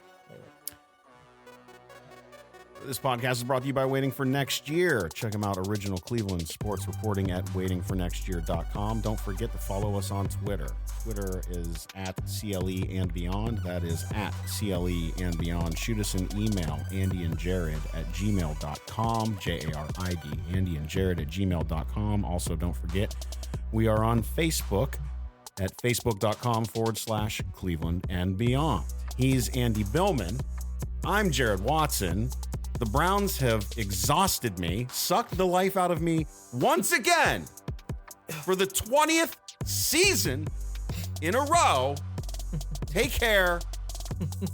This podcast is brought to you by Waiting for Next Year. Check them out, original Cleveland sports reporting at waitingfornextyear.com. Don't forget to follow us on Twitter. Twitter is at CLE and Beyond. That is at CLE and Beyond. Shoot us an email, andyandjared@gmail.com, JARID, andyandjared@gmail.com. Also, don't forget, we are on Facebook at facebook.com/Cleveland and Beyond. He's Andy Billman. I'm Jared Watson. The Browns have exhausted me, sucked the life out of me once again for the 20th season in a row. Take care.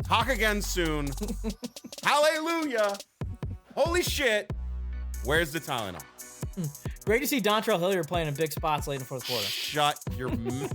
Talk again soon. Hallelujah. Holy shit. Where's the Tylenol? Great to see Dontrell Hilliard playing in big spots late in the fourth quarter. Shut your mouth.